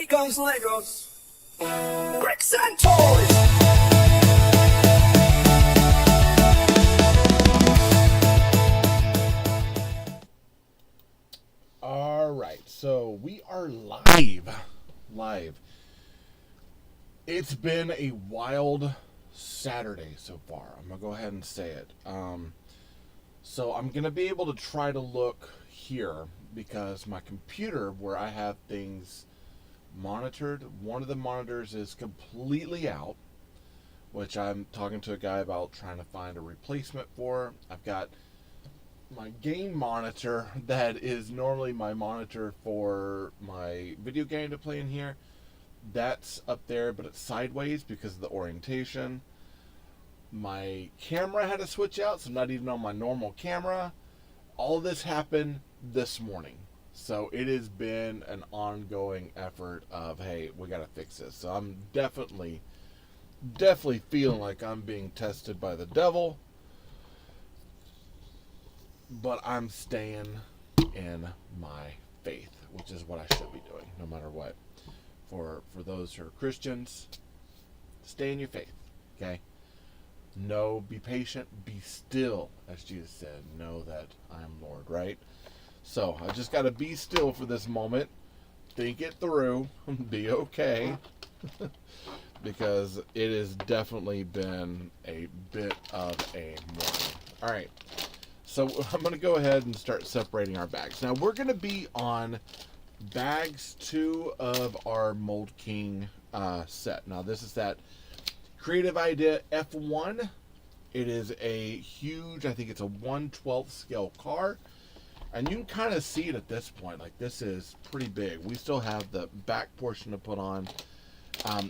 TayRayGun's Legos, bricks and toys. All right, so we are live. It's been a wild Saturday so far. I'm gonna go ahead and say it. So I'm gonna be able to try to look here because my computer, where I have things monitored, one of the monitors is completely out, which I'm talking to a guy about trying to find a replacement for. I've got my game monitor that is normally my monitor for my video game to play in here. That's up there, but it's sideways because of the orientation. My camera had to switch out, so I'm not even on my normal camera. All this happened this morning. So it has been an ongoing effort of, hey, we got to fix this. So I'm definitely feeling like I'm being tested by the devil. But I'm staying in my faith, which is what I should be doing, no matter what. For those who are Christians, stay in your faith, okay? No, be patient, be still, as Jesus said. Know that I am Lord, right? So I just got to be still for this moment, think it through, be okay, because it has definitely been a bit of a morning. All right. So I'm going to go ahead and start separating our bags. Now we're going to be on bags 2 of our Mould King set. Now this is that Creative Idea F1. It is a huge, I think it's a 1/12 scale car. And you can kind of see it at this point. Like, this is pretty big. We still have the back portion to put on.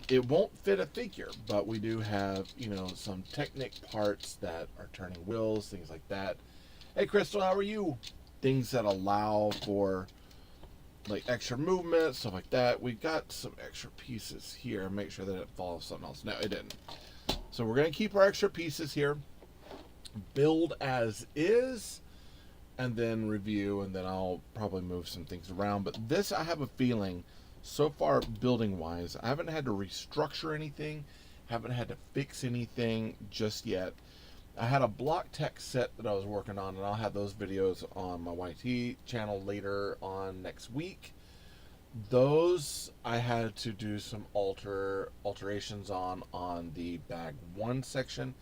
It won't fit a figure, but we do have, some Technic parts that are turning wheels, things like that. Hey, Crystal, how are you? Things that allow for, like, extra movement, stuff like that. We got some extra pieces here. Make sure that it follows something else. No, it didn't. So we're going to keep our extra pieces here. Build as is. And then review. And then I'll probably move some things around. But this, I have a feeling, so far, building-wise, I haven't had to restructure anything. Haven't had to fix anything just yet. I had a block tech set that I was working on, and I'll have those videos on my YT channel later on next week. Those I had to do some alterations on the bag 1 section.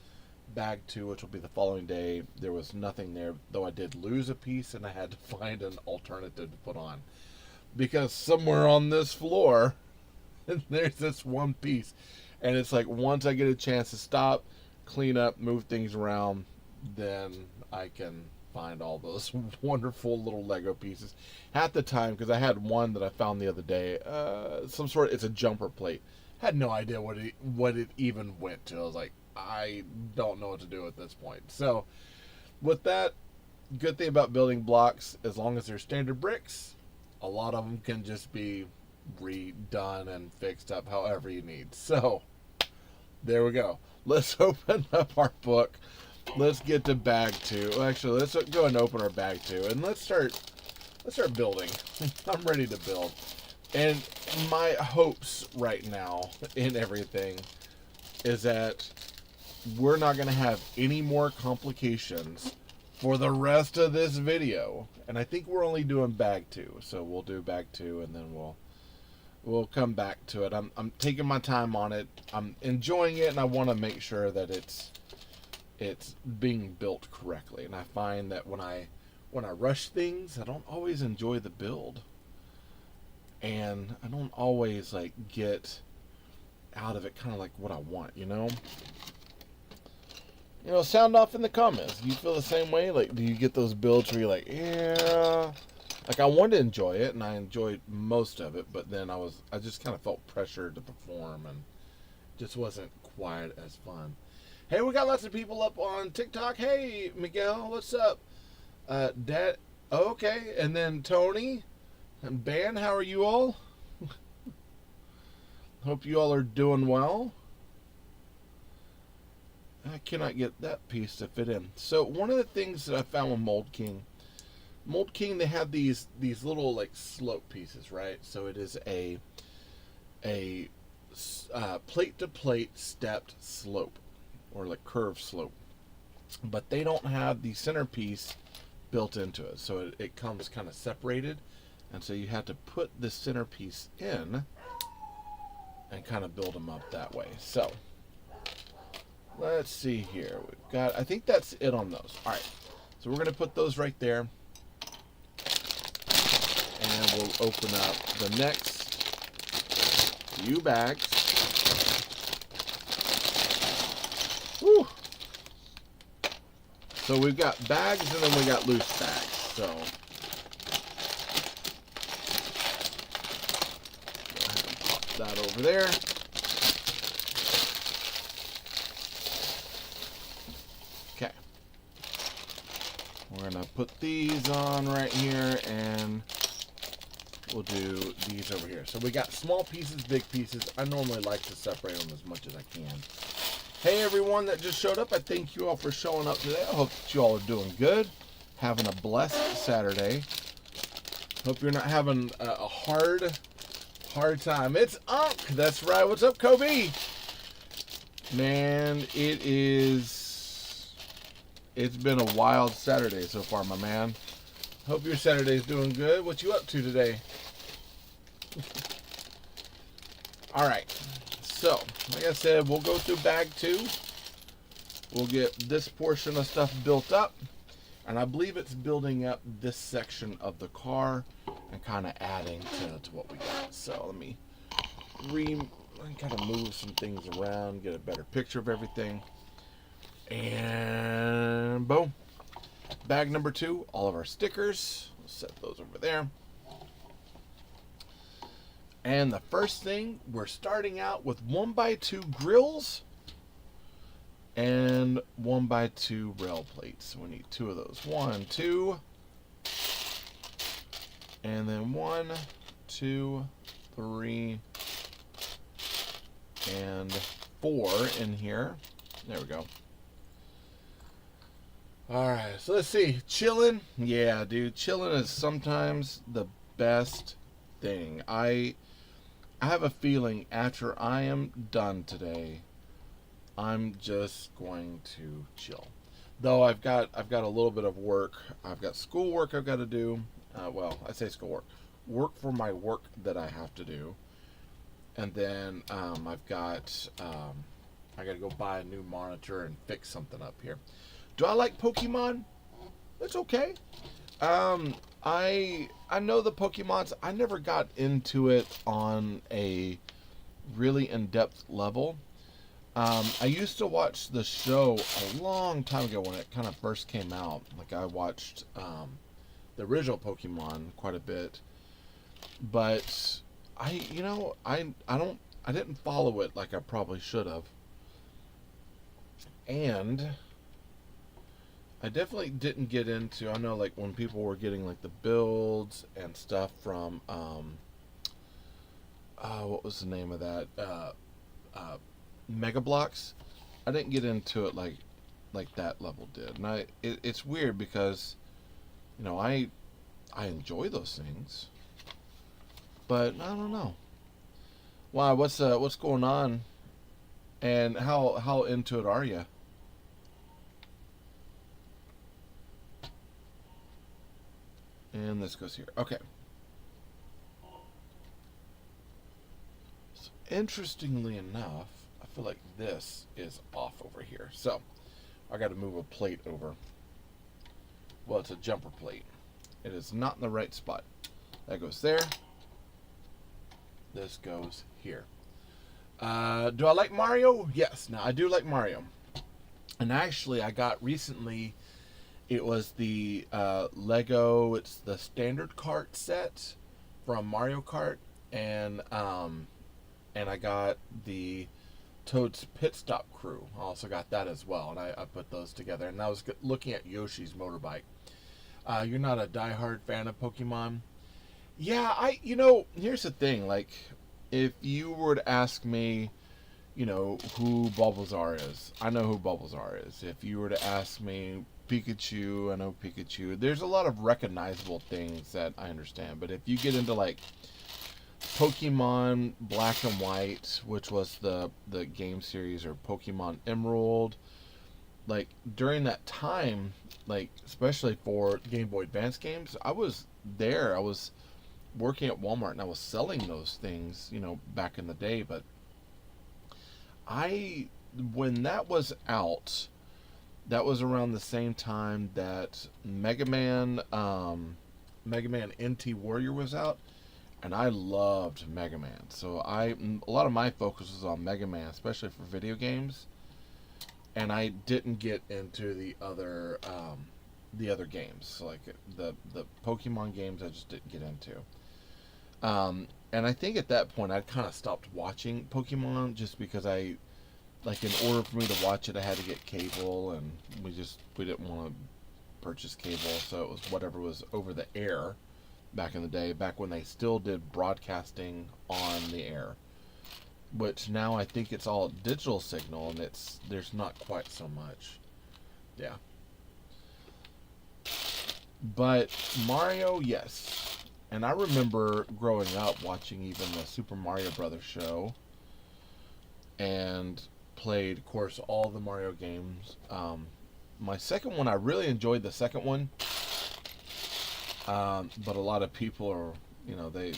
Bag 2, which will be the following day, there was nothing there, though I did lose a piece, and I had to find an alternative to put on. Because somewhere on this floor, there's this one piece, and it's like once I get a chance to stop, clean up, move things around, then I can find all those wonderful little Lego pieces. At the time, because I had one that I found the other day, it's a jumper plate. Had no idea what it even went to. I was like, I don't know what to do at this point. So, with that, good thing about building blocks, as long as they're standard bricks, a lot of them can just be redone and fixed up however you need. So, there we go. Let's open up our book. Let's get to bag 2. Actually, let's go and open our bag 2, and let's start building. I'm ready to build. And my hopes right now in everything is that we're not going to have any more complications for the rest of this video. And I think we're only doing bag 2. So we'll do bag 2, and then we'll come back to it. I'm taking my time on it. I'm enjoying it, and I want to make sure that it's being built correctly. And I find that when I rush things, I don't always enjoy the build. And I don't always get out of it kind of like what I want, sound off in the comments. Do you feel the same way? Like, do you get those builds where you're like, yeah, like, I wanted to enjoy it, and I enjoyed most of it, but then I just kind of felt pressured to perform, and just wasn't quite as fun. Hey, we got lots of people up on TikTok. Hey, Miguel, what's up? Dad, okay, and then Tony and Ben, how are you all? Hope you all are doing well. I cannot get that piece to fit in. So one of the things that I found with Mould King, they have these little like slope pieces, right? So it is a a plate to plate stepped slope, or like curved slope, but they don't have the centerpiece built into it, so it comes kind of separated, and so you have to put the centerpiece in and kind of build them up that way. So let's see here. We've got, I think that's it on those. All right, so we're going to put those right there, and we'll open up the next few bags. Whew. So we've got bags and then we got loose bags. So go ahead and pop that over there. Okay. We're gonna put these on right here, and we'll do these over here. So we got small pieces, big pieces. I normally like to separate them as much as I can. Hey everyone that just showed up, I thank you all for showing up today. I hope that you all are doing good, having a blessed Saturday. Hope you're not having a hard time. It's Unc, that's right. What's up, Kobe? Man, it's been a wild Saturday so far, my man. Hope your Saturday's doing good. What you up to today? All right. So, like I said, we'll go through bag 2. We'll get this portion of stuff built up. And I believe it's building up this section of the car and kind of adding to what we got. So, let me kind of move some things around, get a better picture of everything. And boom. Bag number 2, all of our stickers. We'll set those over there. And the first thing, we're starting out with 1x2 grills and 1x2 rail plates. So we need 2 of those. 1, 2, and then 1, 2, 3, and 4 in here. There we go. All right, so let's see. Chilling, yeah, dude. Chilling is sometimes the best thing. I have a feeling after I am done today, I'm just going to chill. Though I've got a little bit of work. I've got schoolwork I've got to do. Well, I say schoolwork. Work for my work that I have to do. And then I got to go buy a new monitor and fix something up here. Do I like Pokemon? It's okay. I know the Pokemons. I never got into it on a really in-depth level. I used to watch the show a long time ago when it kind of first came out. Like I watched the original Pokemon quite a bit, but I didn't follow it like I probably should have, and I definitely didn't get into, I know like when people were getting like the builds and stuff from, what was the name of that, Mega Bloks. I didn't get into it like that level did. And it's weird because, you know, I enjoy those things, but I don't know. Why, what's going on, and how into it are you? And this goes here. Okay. So interestingly enough, I feel like this is off over here. So I got to move a plate over. Well, it's a jumper plate. It is not in the right spot. That goes there. This goes here. Do I like Mario? Yes. Now, I do like Mario. And actually, I got recently... It was the Lego. It's the standard kart set from Mario Kart, and I got the Toad's Pit Stop Crew. I also got that as well, and I put those together. And I was looking at Yoshi's motorbike. You're not a diehard fan of Pokemon? Yeah, here's the thing. Like, if you were to ask me, you know, who Bulbasaur is, I know who Bulbasaur is. If you were to ask me Pikachu, I know Pikachu. There's a lot of recognizable things that I understand, but if you get into like Pokemon Black and White, which was the game series, or Pokemon Emerald. Like during that time, like especially for Game Boy Advance games, I was there. I was working at Walmart and I was selling those things, back in the day. But I, when that was out, that was around the same time that Mega Man NT Warrior was out, and I loved Mega Man. So a lot of my focus was on Mega Man, especially for video games, and I didn't get into the other games, so like the Pokemon games. I just didn't get into. And I think at that point I kind of stopped watching Pokemon, just because in order for me to watch it, I had to get cable, and we didn't want to purchase cable, so it was whatever was over the air back in the day, back when they still did broadcasting on the air. Which now I think it's all digital signal, and there's not quite so much. Yeah. But Mario, yes. And I remember growing up watching even the Super Mario Brothers show, and played, of course, all the Mario games. My second one, I really enjoyed the second one, but a lot of people are, they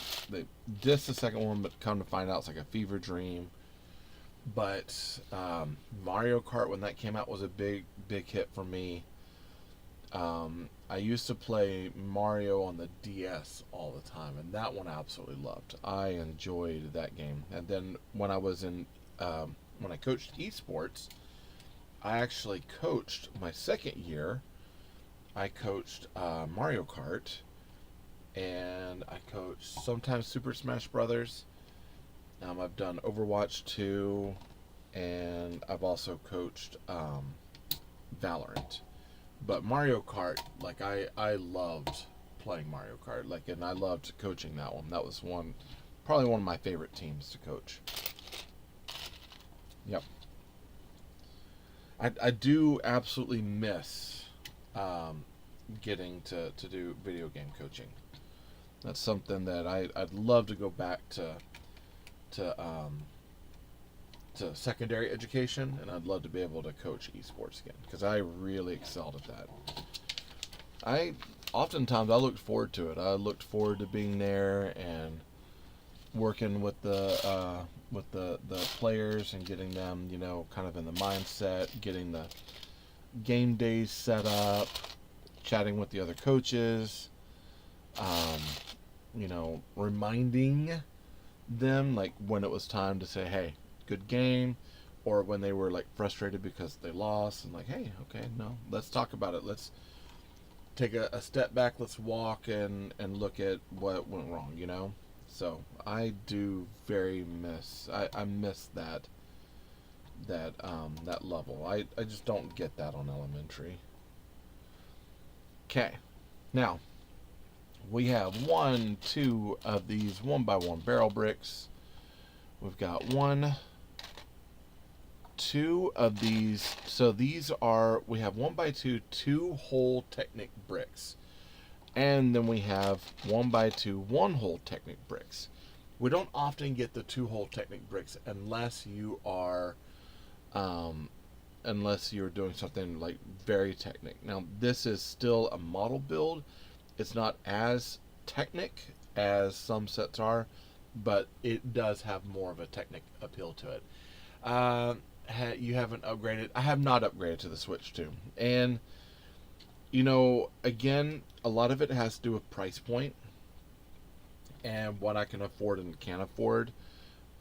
diss the second one, but come to find out it's like a fever dream. But Mario Kart, when that came out, was a big hit for me. I used to play Mario on the DS all the time, and that one I absolutely loved. I enjoyed that game. And then when I was when I coached esports, I actually coached my second year. I coached Mario Kart, and I coached sometimes Super Smash Brothers. I've done Overwatch 2, and I've also coached Valorant. But Mario Kart, like I loved playing Mario Kart, and I loved coaching that one. That was probably one of my favorite teams to coach. Yep. I do absolutely miss getting to do video game coaching. That's something that I'd love to go back to secondary education, and I'd love to be able to coach esports again, because I really excelled at that. Oftentimes I looked forward to it. I looked forward to being there and working with the players and getting them, kind of in the mindset, getting the game days set up, chatting with the other coaches, reminding them, like, when it was time to say, hey, good game, or when they were like frustrated because they lost, and like, hey, okay, no, let's talk about it. Let's take a step back. Let's walk and look at what went wrong, So I do very miss. I miss that level. I just don't get that on elementary. Okay, now we have 2 of these 1x1 barrel bricks. We've got 2 of these. So these are, we have 1x2 2-hole Technic bricks. And then we have 1x2 1-hole Technic bricks. We don't often get the 2-hole Technic bricks unless you are, unless you're doing something like very Technic. Now this is still a model build. It's not as Technic as some sets are, but it does have more of a Technic appeal to it. You haven't upgraded. I have not upgraded to the Switch 2. And, again, a lot of it has to do with price point and what I can afford and can't afford.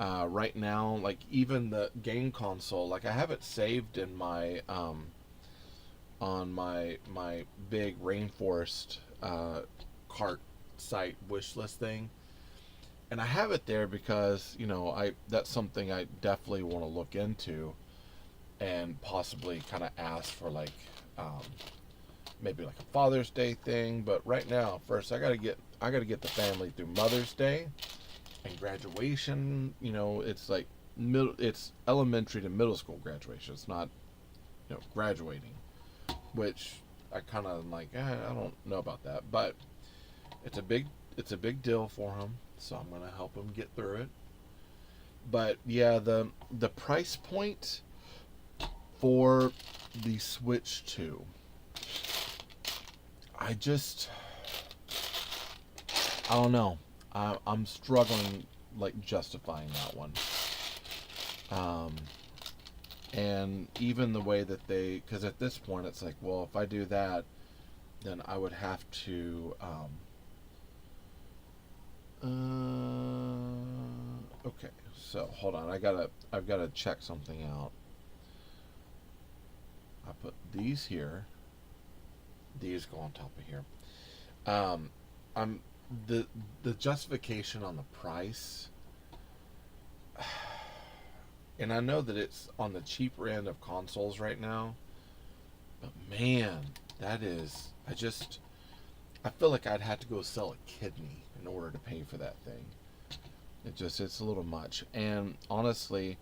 Right now, like, even the game console, like, I have it saved in my, on my big Rainforest cart site wish list thing. And I have it there because, that's something I definitely want to look into, and possibly kind of ask for, like, maybe like a Father's Day thing. But right now, first I gotta get the family through Mother's Day and graduation. It's like it's elementary to middle school graduation. It's not, graduating, which I kind of like. I don't know about that, but it's a big deal for him. so I'm gonna help him get through it. But yeah, the price point for the Switch 2, I don't know. I'm struggling like justifying that one. Um, and even the way that because at this point it's like, well, if I do that, then I would have to. Okay, so hold on. I've gotta check something out. I put these here. These go on top of here. I'm the justification on the price, and I know that it's on the cheaper end of consoles right now, but man, that is I feel like I'd have to go sell a kidney in order to pay for that thing. It's a little much. And honestly,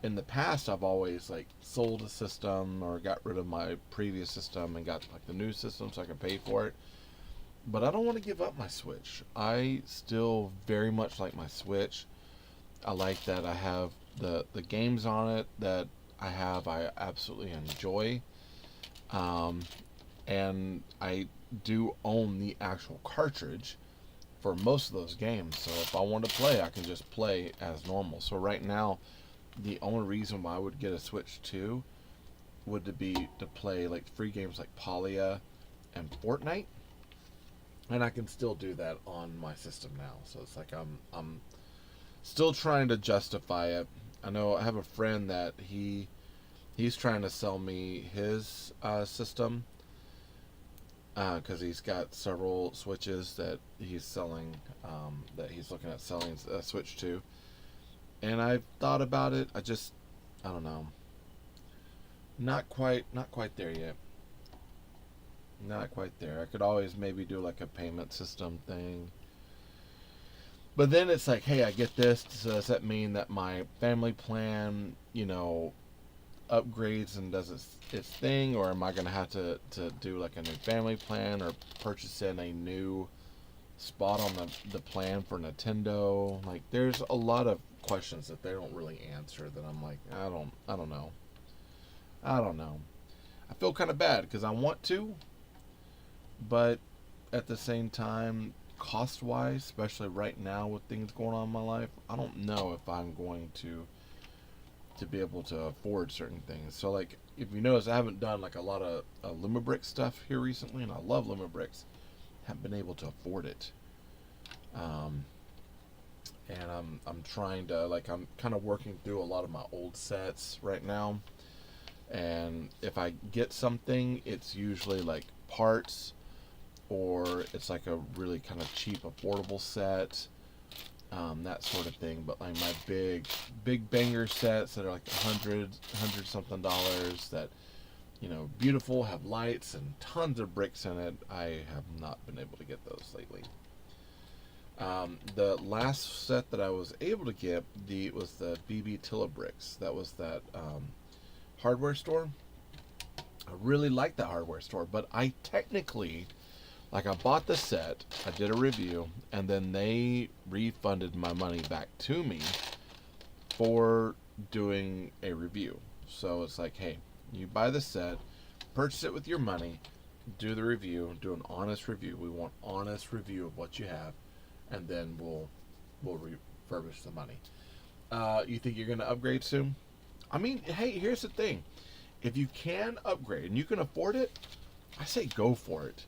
in the past I've always like sold a system or got rid of my previous system and got like the new system so I can pay for it. But I don't want to give up my Switch. I still very much like my Switch. I like that I have the games on it that I absolutely enjoy. And I do own the actual cartridge for most of those games. So if I want to play, I can just play as normal. So right now, the only reason why I would get a Switch 2 would be to play like free games like Polya and Fortnite. And I can still do that on my system now. So it's like I'm still trying to justify it. I know I have a friend that he's trying to sell me his system because he's got several Switches that he's selling, that he's looking at selling a Switch to. And I've thought about it. I don't know. Not quite there yet. Not quite there. I could always maybe do like a payment system thing. But then it's like, hey, I get this. So does that mean that my family plan, upgrades and does its thing? Or am I going to have to do like a new family plan or purchase in a new spot on the plan for Nintendo? Like, there's a lot of questions that they don't really answer that I'm like, I don't know. I feel kind of bad because I want to, but at the same time, cost wise, especially right now with things going on in my life, I don't know if I'm going to be able to afford certain things. So like, if you notice, I haven't done like a lot of Lumabrick stuff here recently, and I love Lumabricks. Haven't been able to afford it. And I'm trying to, like, I'm kind of working through a lot of my old sets right now. And if I get something, it's usually like parts, or it's like a really kind of cheap, affordable set, that sort of thing. But like my big banger sets that are like $100 something that, beautiful, have lights and tons of bricks in it, I have not been able to get those lately. The last set that I was able to get was the BB Tilla bricks. That was that hardware store. I really like that hardware store, but I technically, like, I bought the set, I did a review, and then they refunded my money back to me for doing a review. So it's like, hey, you buy the set, purchase it with your money, do the review, do an honest review. We want honest review of what you have, and then we'll refurbish the money. You think you're going to upgrade soon? I mean, hey, here's the thing. If you can upgrade and you can afford it, I say go for it.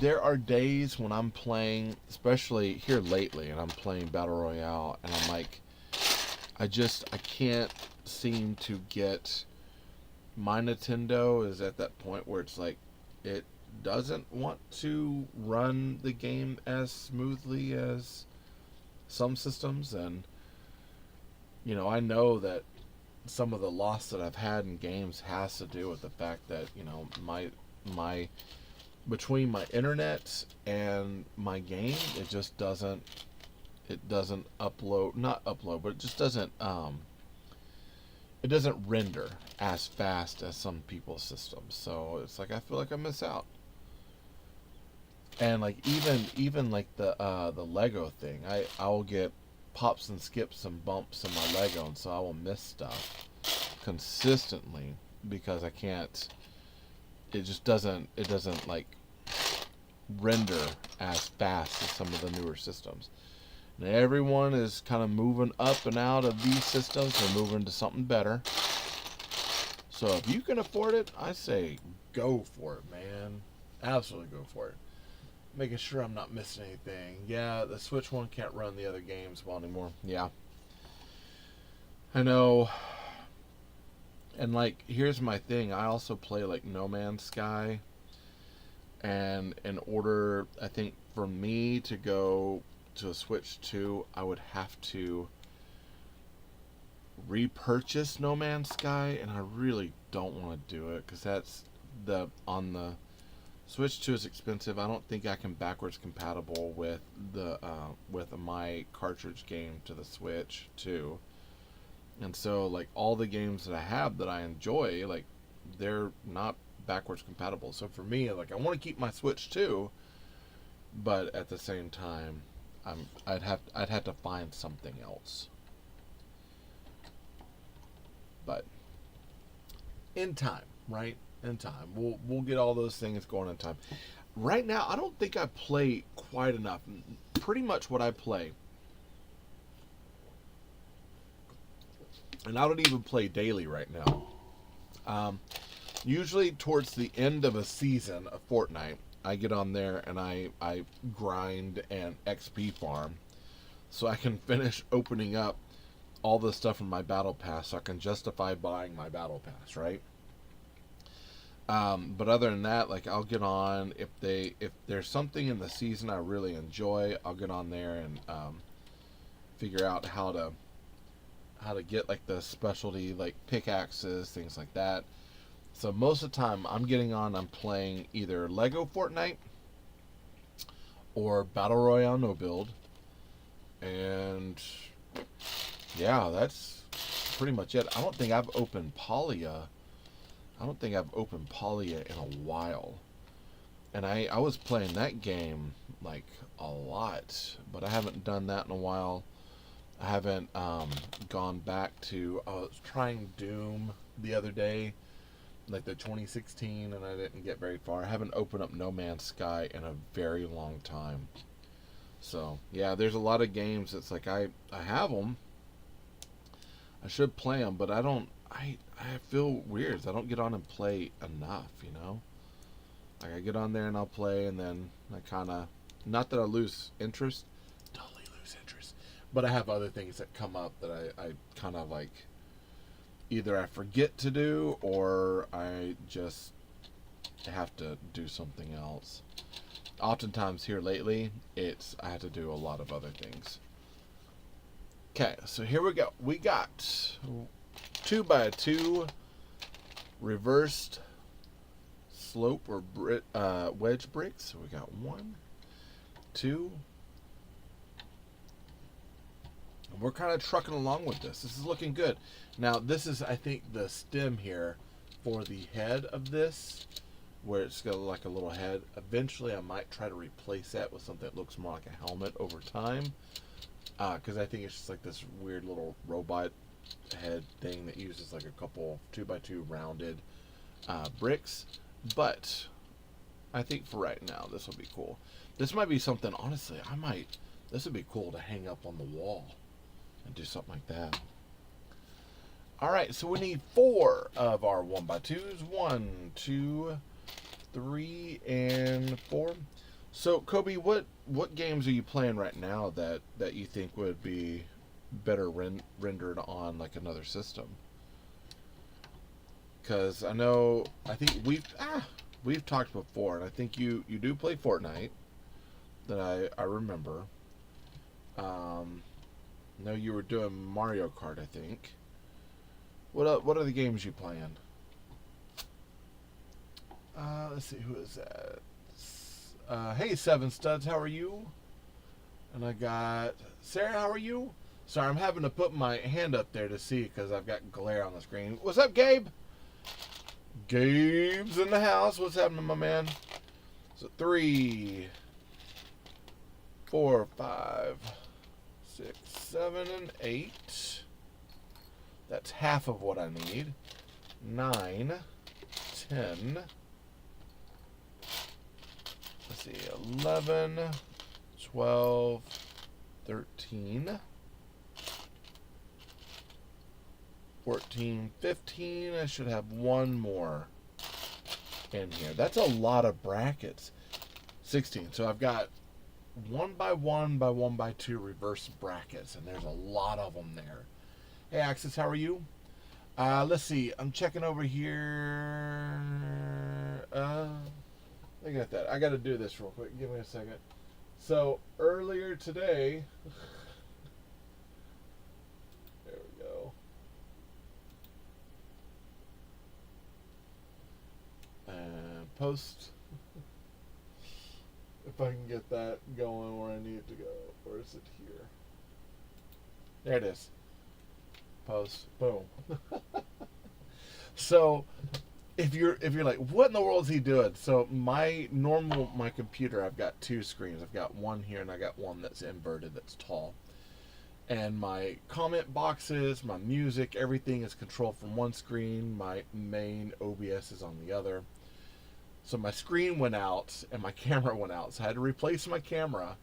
There are days when I'm playing, especially here lately, and I'm playing Battle Royale, and I'm like, I can't seem to get, my Nintendo is at that point where it's like, it doesn't want to run the game as smoothly as some systems. And I know that some of the loss that I've had in games has to do with the fact that my between my internet and my game, it just doesn't upload, not upload, but it just doesn't it doesn't render as fast as some people's systems. So it's like I feel like I miss out. And like even like the Lego thing, I'll get pops and skips and bumps in my Lego, and so I will miss stuff consistently because I can't. It doesn't like render as fast as some of the newer systems. And everyone is kind of moving up and out of these systems. They're moving to something better. So if you can afford it, I say go for it, man. Absolutely go for it. Making sure I'm not missing anything. Yeah, the Switch one can't run the other games well anymore. Yeah. I know. And like, here's my thing. I also play like No Man's Sky. And in order, I think, for me to go to a Switch 2, I would have to repurchase No Man's Sky, and I really don't want to do it because that's on the Switch 2 is expensive. I don't think I can backwards compatible with with my cartridge game to the Switch 2. And so like all the games that I have that I enjoy, like they're not backwards compatible. So for me, like I want to keep my Switch 2, but at the same time, I'd have to find something else. But in time, right? In time, we'll get all those things going in time. Right now, I don't think I play quite enough. Pretty much what I play, and I don't even play daily right now. Usually towards the end of a season of Fortnite, I get on there and I grind and XP farm so I can finish opening up all the stuff from my battle pass so I can justify buying my battle pass, right? But other than that, like I'll get on if there's something in the season I really enjoy, I'll get on there and figure out how to get like the specialty like pickaxes, things like that. So most of the time I'm playing either Lego Fortnite or Battle Royale No Build. And yeah, that's pretty much it. I don't think I've opened Polia in a while. And I was playing that game like a lot, but I haven't done that in a while. I haven't gone back to. I was trying Doom the other day, like the 2016, and I didn't get very far. I haven't opened up No Man's Sky in a very long time. So yeah, there's a lot of games that's like I have them. I should play them, but I don't. I feel weird. I don't get on and play enough, you know. Like I get on there and I'll play, and then I kind of, not that I lose interest, totally lose interest, but I have other things that come up that I kind of like. Either I forget to do or I just have to do something else. Oftentimes here lately, I have to do a lot of other things. Okay, so here we go. We got 2x2 reversed slope or wedge bricks. So we got 1, 2. We're kind of trucking along with this. This is looking good. Now, this is, I think, the stem here for the head of this, where it's got like a little head. Eventually, I might try to replace that with something that looks more like a helmet over time, because I think it's just like this weird little robot head thing that uses like a couple 2x2 rounded bricks. But I think for right now, this will be cool. This might be something, honestly, this would be cool to hang up on the wall and do something like that. All right, so we need 4 of our 1x2s. 1, 2, 3, and 4. So, Kobe, what games are you playing right now that you think would be better rendered on like another system? Because I think we've talked before, and I think you do play Fortnite. That I remember. No, you were doing Mario Kart, I think. What are the games you playing? Let's see, who is that? Hey, Seven Studs, how are you? And I got Sarah, how are you? Sorry, I'm having to put my hand up there to see because I've got glare on the screen. What's up, Gabe? Gabe's in the house. What's happening, my man? So 3, 4, 5, 6, 7, and 8. That's half of what I need. 9, 10. Let's see, 11, 12, 13, 14, 15. I should have one more in here. That's a lot of brackets. 16. So I've got 1 by 1 by 1 by 2 reverse brackets, and there's a lot of them there. Hey Axis, how are you? Let's see. I'm checking over here. Look at that. I got to do this real quick. Give me a second. So earlier today, there we go. And post. If I can get that going where I need it to go. Where is it here? There it is. Post. Boom. So if you're like, what in the world is he doing? So my computer, I've got 2 screens. I've got one here and I got one that's inverted, that's tall. And my comment boxes, my music, everything is controlled from one screen. My main OBS is on the other. So my screen went out and my camera went out. So I had to replace my camera.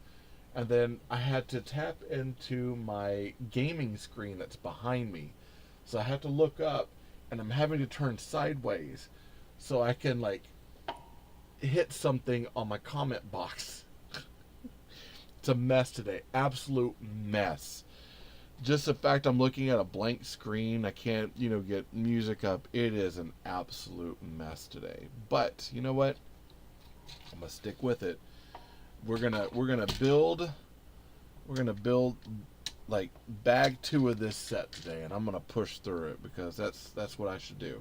And then I had to tap into my gaming screen that's behind me. So I have to look up and I'm having to turn sideways so I can like hit something on my comment box. It's a mess today. Absolute mess. Just the fact I'm looking at a blank screen, I can't, get music up. It is an absolute mess today. But you know what? I'm gonna stick with it. We're gonna build like bag 2 of this set today, and I'm gonna push through it because that's what I should do.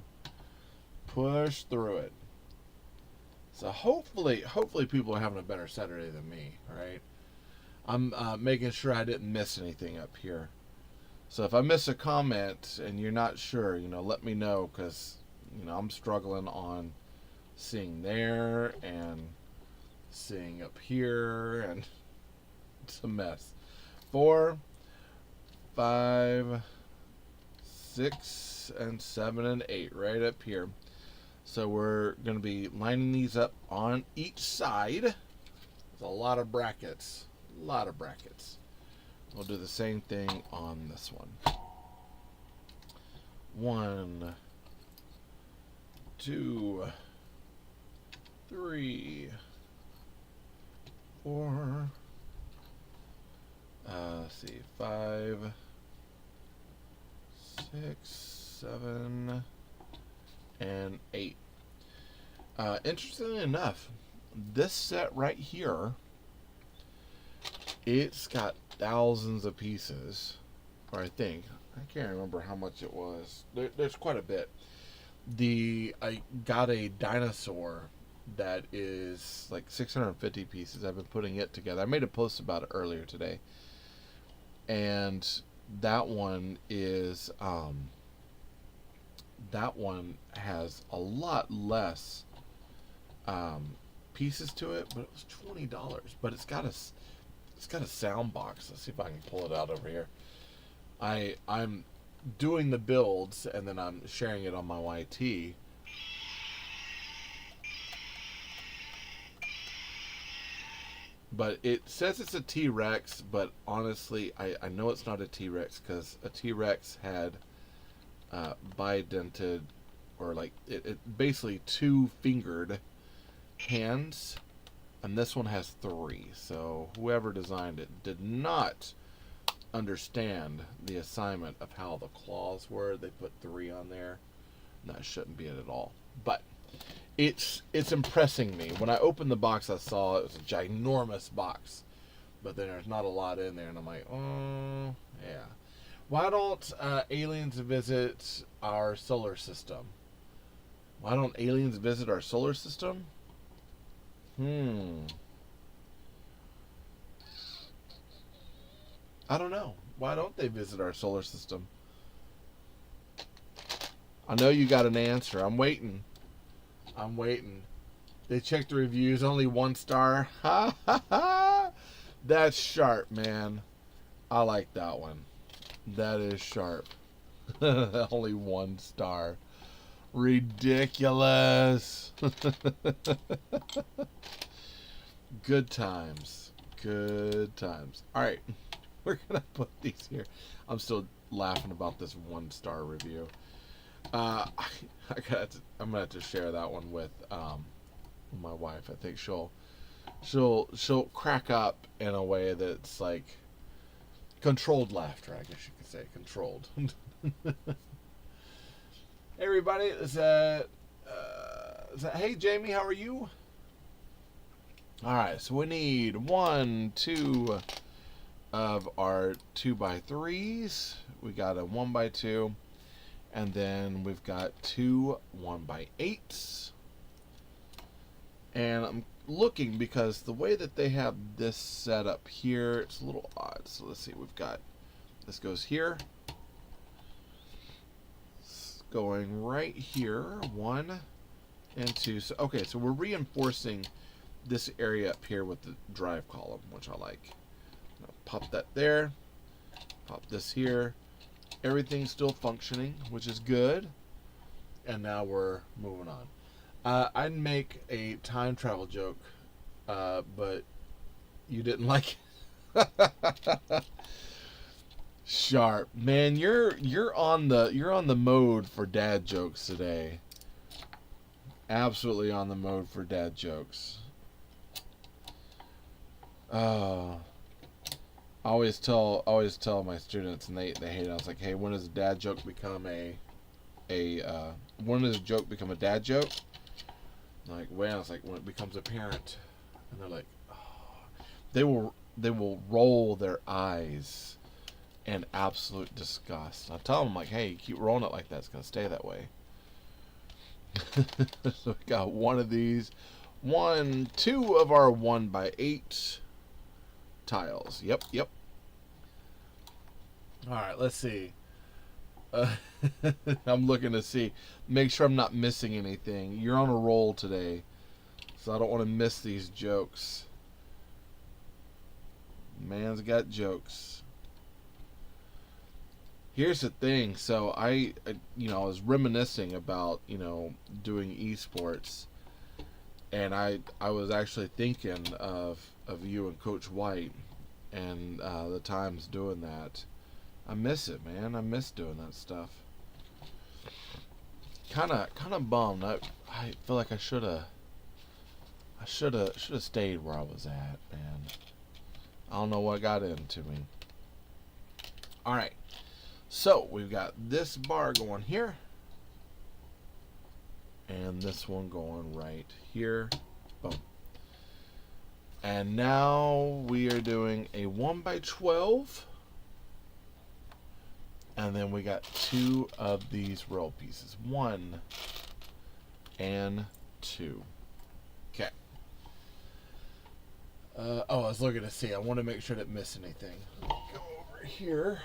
Push through it. So hopefully people are having a better Saturday than me. All right. I'm making sure I didn't miss anything up here. So if I miss a comment and you're not sure, let me know, because I'm struggling on seeing there and seeing up here, and it's a mess. 4, 5, 6, and 7, and 8 right up here. So we're going to be lining these up on each side. There's a lot of brackets. We'll do the same thing on this one. 1, 2, 3, 4. Let's see, 5, 6, 7, and 8. Interestingly enough, this set right here, it's got thousands of pieces, or I think. I can't remember how much it was. There's quite a bit. I got a dinosaur that is like 650 pieces. I've been putting it together. I made a post about it earlier today. And that one is that one has a lot less pieces to it, but it was $20. But it's got a sound box. Let's see if I can pull it out over here. I'm doing the builds and then I'm sharing it on my YT. But it says it's a T-Rex, but honestly, I know it's not a T-Rex, because a T-Rex had bidented, or like, it basically 2-fingered hands, and this one has 3. So whoever designed it did not understand the assignment of how the claws were. They put 3 on there. That shouldn't be it at all. But it's impressing me. When I opened the box, I saw it was a ginormous box, but then there's not a lot in there, and I'm like, oh yeah. Why don't aliens visit our solar system? Why don't aliens visit our solar system? I don't know. Why don't they visit our solar system? I know you got an answer. I'm waiting. They checked the reviews. Only 1 star. Ha ha ha. That's sharp, man. I like that one. That is sharp. Only 1 star. Ridiculous. Good times. Good times. Alright. We're going to put these here. I'm still laughing about this 1 star review. I'm going to have to share that one with my wife. I think she'll crack up in a way that's like controlled laughter, I guess you could say. Controlled. Hey everybody, is that hey Jamie, how are you? Alright, so we need 1, 2 of our 2x3s. We got a 1x2, and then we've got 2 1x8s. And I'm looking because the way that they have this set up here, it's a little odd. So let's see, we've got this goes here. It's going right here, 1 and 2. So okay, so we're reinforcing this area up here with the drive column, which I like. Pop that there, pop this here. Everything's still functioning, which is good. And now we're moving on. I'd make a time travel joke, but you didn't like it. Sharp, man, you're on the mode for dad jokes today. Absolutely on the mode for dad jokes. I always tell my students, and they hate it. I was like, hey, when does a dad joke become when does a joke become a dad joke? I'm like, well, it's like when it becomes apparent, and they're like, oh. They will roll their eyes in absolute disgust. I tell them, like, hey, keep rolling it like that. It's gonna stay that way. So we got 1 of these, 1, 2 of our 1x8 tiles. Yep. All right, let's see. I'm looking to see, make sure I'm not missing anything. You're on a roll today, so I don't want to miss these jokes. Man's got jokes. Here's the thing. So I was reminiscing about doing esports, and I was actually thinking of you and Coach White, and the times doing that. I miss it, man. I miss doing that stuff. Kind of bummed. I feel like I should have stayed where I was at, man. I don't know what got into me. All right. So, we've got this bar going here, and this one going right here. Boom. And now we are doing a 1x12. And then we got 2 of these rail pieces. 1 and 2. Okay. I was looking to see. I want to make sure I didn't miss anything. Go over here.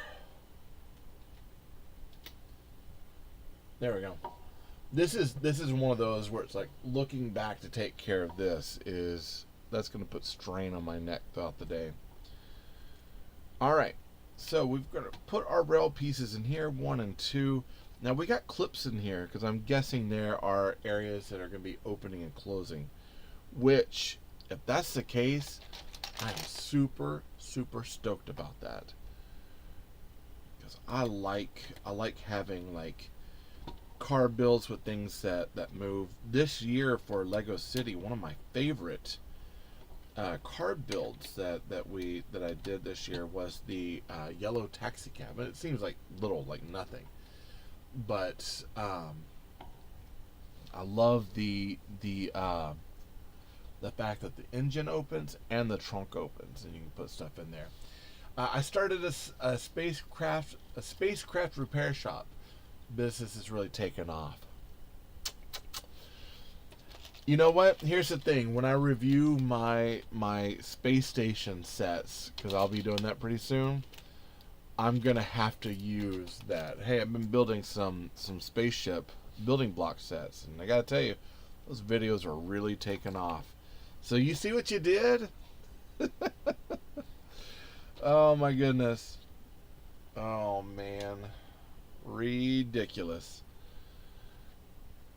There we go. This is one of those where it's like looking back to take care of this that's going to put strain on my neck throughout the day. All right. So we've got to put our rail pieces in here, 1 and 2. Now we got clips in here because I'm guessing there are areas that are going to be opening and closing. Which, if that's the case, I'm super stoked about that. Because I like having like car builds with things that move. This year for Lego City, one of my favorite car builds that I did this year was the yellow taxi cab. And it seems like nothing, but I love the fact that the engine opens and the trunk opens, and you can put stuff in there. I started a spacecraft repair shop. Business is really taken off. You know what? Here's the thing. When I review my space station sets, because I'll be doing that pretty soon, I'm going to have to use that. Hey, I've been building some spaceship building block sets, and I got to tell you, those videos are really taking off. So you see what you did? Oh my goodness. Oh man. Ridiculous.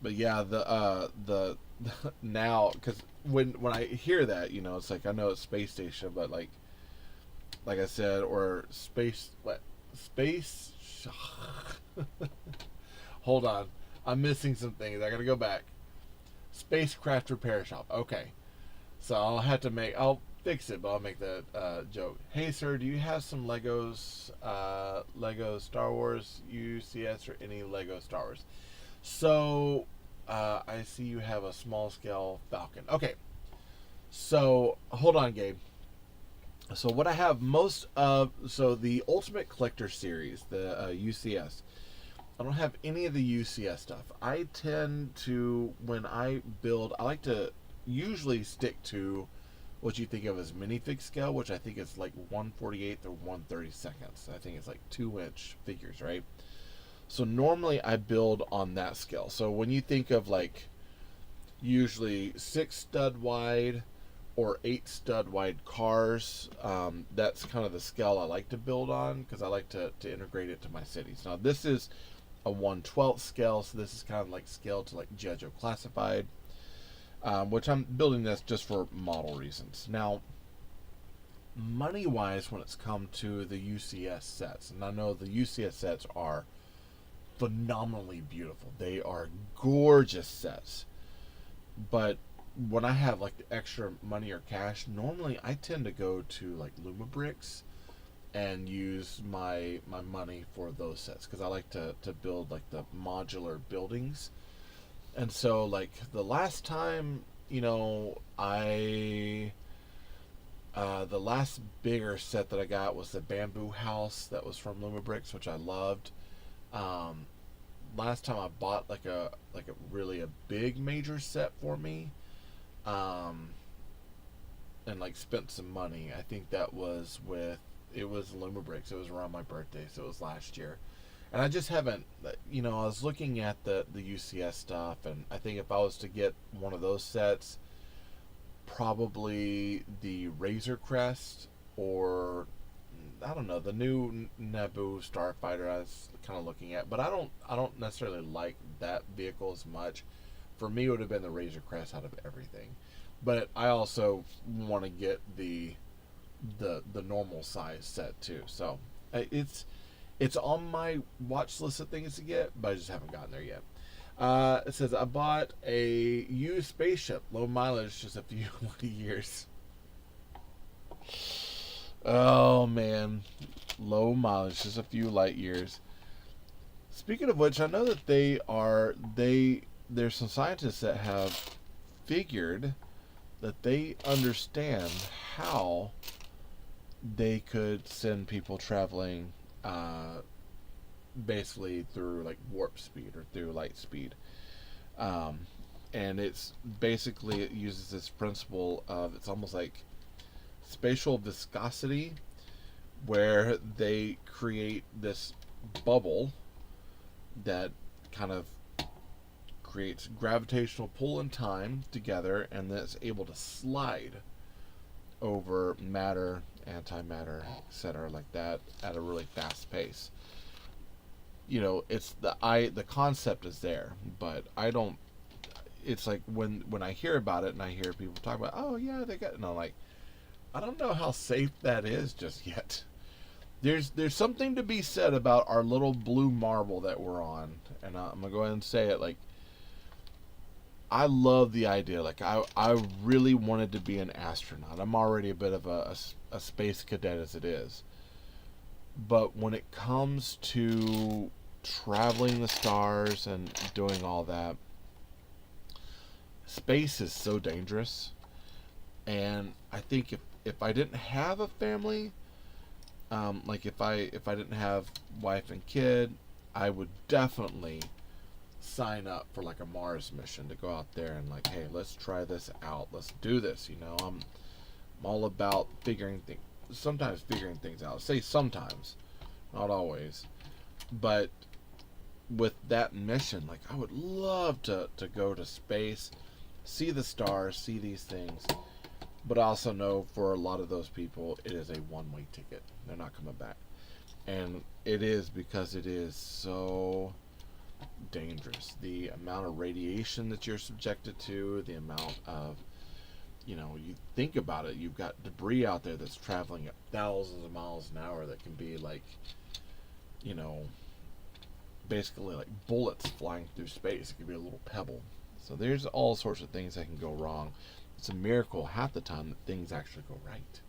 But yeah, the now, because when I hear that, you know, it's like I know it's space station, but like I said, or space, what, space. Hold on, I'm missing some things. I gotta go back. Spacecraft repair shop. Okay, so I'll fix it, but I'll make the joke. Hey sir, do you have some Legos, Lego Star Wars UCS or any Lego Star Wars? So, I see you have a small scale Falcon. Okay, so hold on, Gabe. So what I have most of, so the Ultimate Collector series, the UCS. I don't have any of the UCS stuff. I tend to, when I build, I like to usually stick to what you think of as minifig scale, which I think is like 1/48 or 1/32. I think it's like 2-inch figures, right? So normally I build on that scale. So when you think of like usually 6 stud wide or 8 stud wide cars, that's kind of the scale I like to build on because I like to integrate it to my cities. Now this is a 1/12 scale, so this is kind of like scale to like Jejo Classified, which I'm building this just for model reasons. Now, money wise, when it's come to the UCS sets, and I know the UCS sets are phenomenally beautiful, they are gorgeous sets, but when I have like the extra money or cash, normally I tend to go to like Luma Bricks and use my money for those sets because I like to build like the modular buildings. And so like the last time, you know, the last bigger set that I got was the bamboo house that was from Luma Bricks, which I loved. Last time I bought like a really a big major set for me, and like spent some money. I think that was with, it was Luma Bricks. It was around my birthday, so it was last year. And I just haven't, you know, I was looking at the UCS stuff, and I think if I was to get one of those sets, probably the Razor Crest, or I don't know, the new Naboo Starfighter I was kind of looking at, but I don't necessarily like that vehicle as much. For me, it would have been the Razor Crest out of everything. But I also want to get the normal size set too. So it's on my watch list of things to get, but I just haven't gotten there yet. It says I bought a used spaceship, low mileage, just a few years. Oh man, low mileage, just a few light years. Speaking of which, I know that there's some scientists that have figured that they understand how they could send people traveling, basically through like warp speed or through light speed. And it's basically, it uses this principle of, it's almost like spatial viscosity, where they create this bubble that kind of creates gravitational pull and time together, and that's able to slide over matter, antimatter, etc., like that at a really fast pace. You know, it's the concept is there, but I don't. It's like when I hear about it and I hear people talk about, oh yeah, they got, and I'm like, I don't know how safe that is just yet. There's something to be said about our little blue marble that we're on, and I'm gonna go ahead and say it. Like, I love the idea. Like, I really wanted to be an astronaut. I'm already a bit of a space cadet as it is. But when it comes to traveling the stars and doing all that, space is so dangerous. And I think if I didn't have a family, like if I didn't have wife and kid, I would definitely sign up for like a Mars mission to go out there and like, hey, let's try this out. Let's do this. You know, I'm all about figuring things out. Say sometimes, not always. But with that mission, like, I would love to go to space, see the stars, see these things. But I also know for a lot of those people, it is a one-way ticket. They're not coming back. And it is because it is so dangerous. The amount of radiation that you're subjected to, the amount of, you think about it, you've got debris out there that's traveling at thousands of miles an hour that can be like, you know, basically like bullets flying through space. It could be a little pebble. So there's all sorts of things that can go wrong. It's a miracle half the time that things actually go right.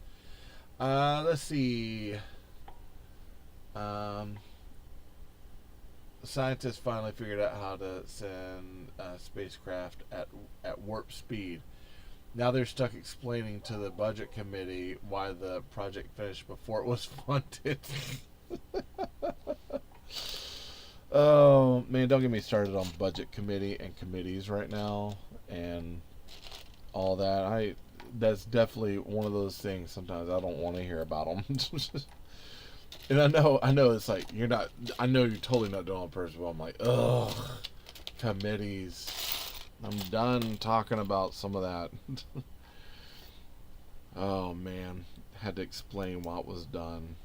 Let's see. Scientists finally figured out how to send a spacecraft at warp speed. Now they're stuck explaining to the budget committee why the project finished before it was funded. Oh man, don't get me started on budget committee and committees right now and all that. That's definitely one of those things. Sometimes I don't want to hear about them. And I know it's like you're not. I know you're totally not doing it on purpose. But I'm like, ugh, committees. I'm done talking about some of that. Oh man, had to explain what was done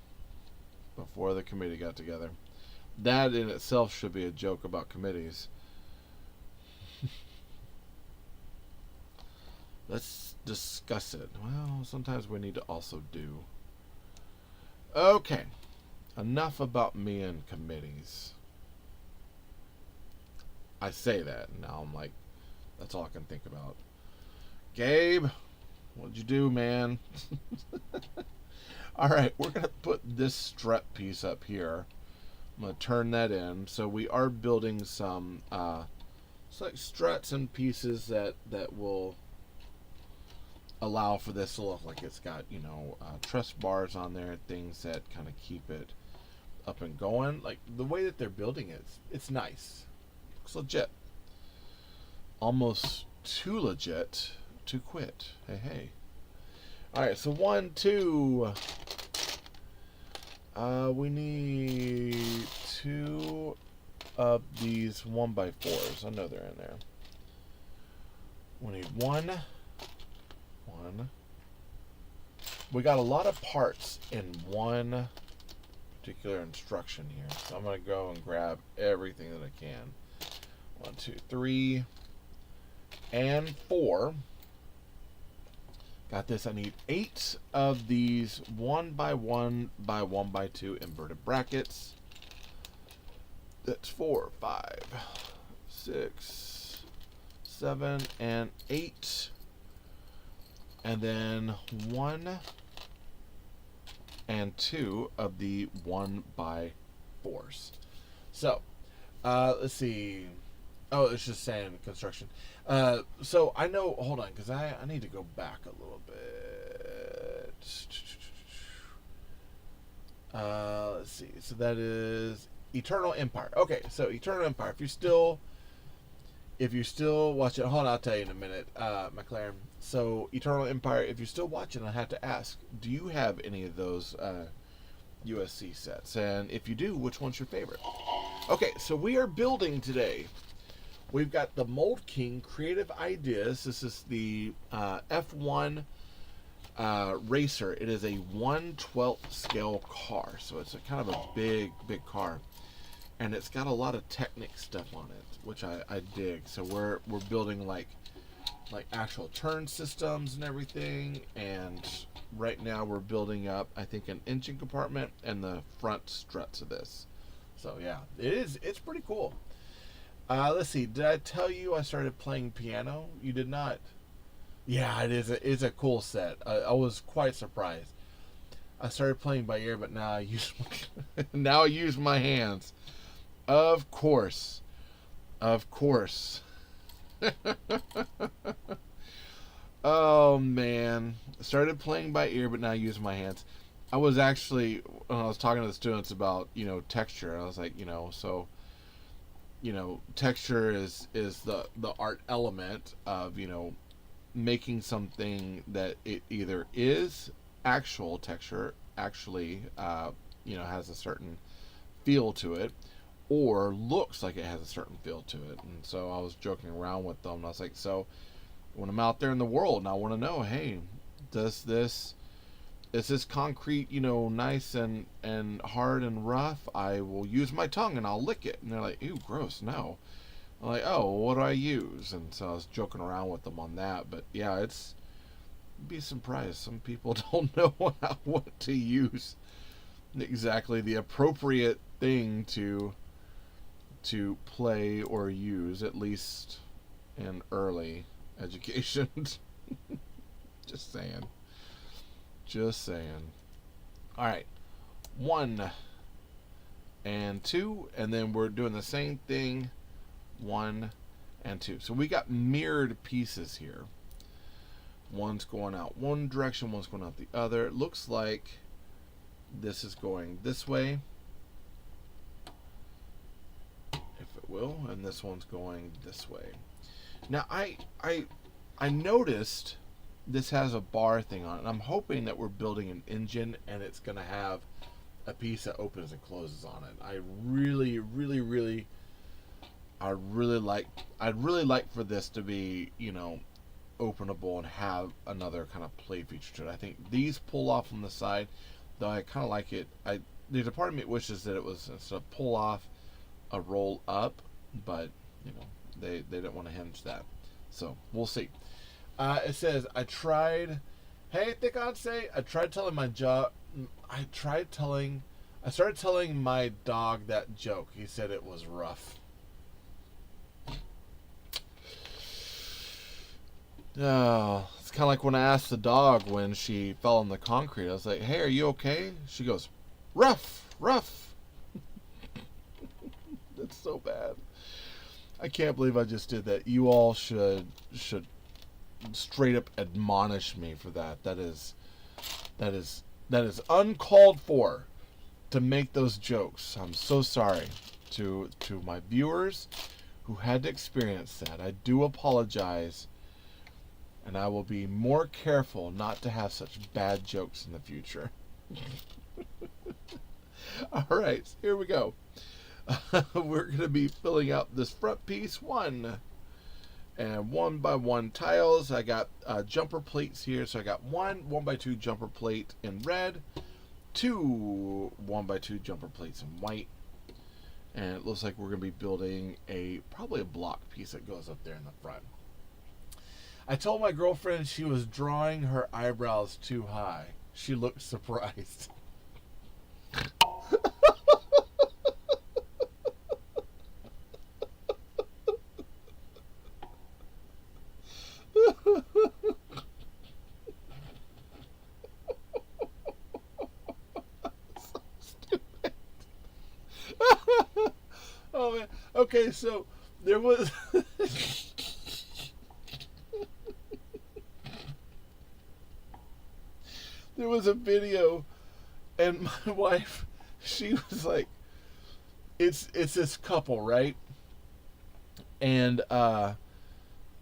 before the committee got together. That in itself should be a joke about committees. Let's discuss it. Well, sometimes we need to also do. Okay, enough about me and committees. I say that, and now I'm like, that's all I can think about. Gabe, what'd you do, man? Alright, we're going to put this strut piece up here. I'm going to turn that in. So we are building some like struts and pieces that will allow for this to look like it's got, truss bars on there, things that kind of keep it up and going. Like the way that they're building it, it's nice. Looks legit. Almost too legit to quit. Hey. Alright, so 1, 2. We need 2 of these 1x4s. I know they're in there. We need 1. We got a lot of parts in one particular instruction here. So I'm going to go and grab everything that I can. 1, 2, 3, and 4. Got this. I need 8 of these 1x1 by 1x2 inverted brackets. That's 4, 5, 6, 7, and 8. And then 1 and 2 of the 1x4s. So, let's see. Oh, it's just saying construction. So I know, hold on, because I need to go back a little bit. Let's see. So that is Eternal Empire. Okay, so Eternal Empire. If you're still watching, hold on, I'll tell you in a minute, McLaren. So Eternal Empire, if you're still watching, I have to ask, do you have any of those USC sets? And if you do, which one's your favorite? Okay, so we are building today. We've got the Mould King Creative Ideas. This is the F1 Racer. It is a 1/12 scale car, so it's a kind of a big car, and it's got a lot of Technic stuff on it, which I dig. So we're building like actual turn systems and everything, and right now we're building up, I think, an engine compartment and the front struts of this. So yeah, it's pretty cool. Let's see, did I tell you I started playing piano? You did not. Yeah, it's a cool set. I was quite surprised. I started playing by ear, but now I use my hands. Of course. Oh man, started playing by ear, but now I use my hands. I was actually, when I was talking to the students about texture, I was like, texture is the art element of making something that it either is actual texture, actually has a certain feel to it, or looks like it has a certain feel to it. And so I was joking around with them, and I was like, so when I'm out there in the world and I want to know, hey, Does this is this concrete, nice and hard and rough? I will use my tongue and I'll lick it. And they're like, ew, gross, no. I'm like, oh, well, what do I use? And so I was joking around with them on that. But yeah, you'd be surprised. Some people don't know what to use exactly the appropriate thing to play or use, at least in early education. Just saying. All right, 1 and 2, and then we're doing the same thing, 1 and 2. So we got mirrored pieces here. One's going out one direction, one's going out the other. It looks like this is going this way, if it will, and this one's going this way. Now I noticed this has a bar thing on it, and I'm hoping that we're building an engine and it's going to have a piece that opens and closes on it. I'd really like for this to be, openable and have another kind of play feature to it. I think these pull off on the side, though I kind of like it. There's a part of me that wishes that it was, instead of pull off, a roll up, but they didn't want to hinge that, so we'll see. It says, I started telling my dog that joke. He said it was rough. Oh, it's kind of like when I asked the dog when she fell on the concrete. I was like, hey, are you okay? She goes, rough. That's so bad. I can't believe I just did that. You all should straight up admonish me for that. That is uncalled for to make those jokes. I'm so sorry to my viewers who had to experience that. I do apologize, and I will be more careful not to have such bad jokes in the future. All right, so here we go. We're going to be filling out this front piece, 1 and 1 by 1 tiles. I got jumper plates here, so I got 1 by 2 jumper plate in red, 2 1 by 2 jumper plates in white, and it looks like we're going to be building probably a block piece that goes up there in the front. I told my girlfriend she was drawing her eyebrows too high. She looked surprised. Oh man. Okay, so there was there was a video, and my wife, she was like, it's this couple, right? And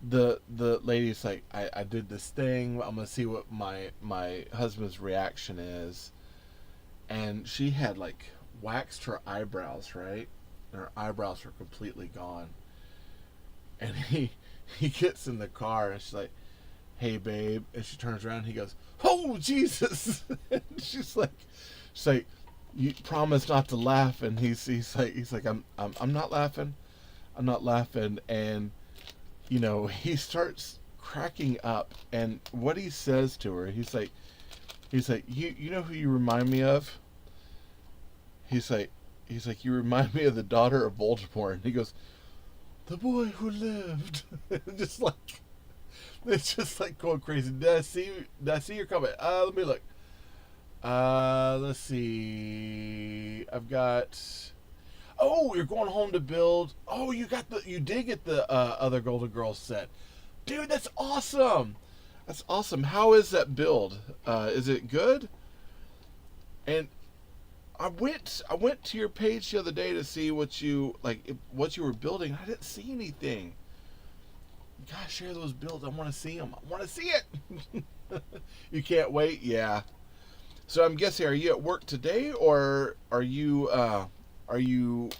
the lady's like, I did this thing, I'm gonna see what my husband's reaction is. And she had like waxed her eyebrows, right? And her eyebrows were completely gone. And he gets in the car and she's like, hey babe, and she turns around and he goes, oh Jesus. And she's like, you promise not to laugh. And he's like I'm not laughing, and he starts cracking up. And what he says to her, he's like you know who you remind me of? He's like you remind me of the daughter of Voldemort. And he goes, the boy who lived. It's just like going crazy. Did I see your comment? Let me look. Let's see. I've got. Oh, you're going home to build. Oh, you did get the other Golden Girls set, dude. That's awesome. That's awesome. How is that build? Is it good? And I went to your page the other day to see what you were building. I didn't see anything. You gotta share those builds. I want to see them. I want to see it. You can't wait. Yeah. So I'm guessing, are you at work today, or are you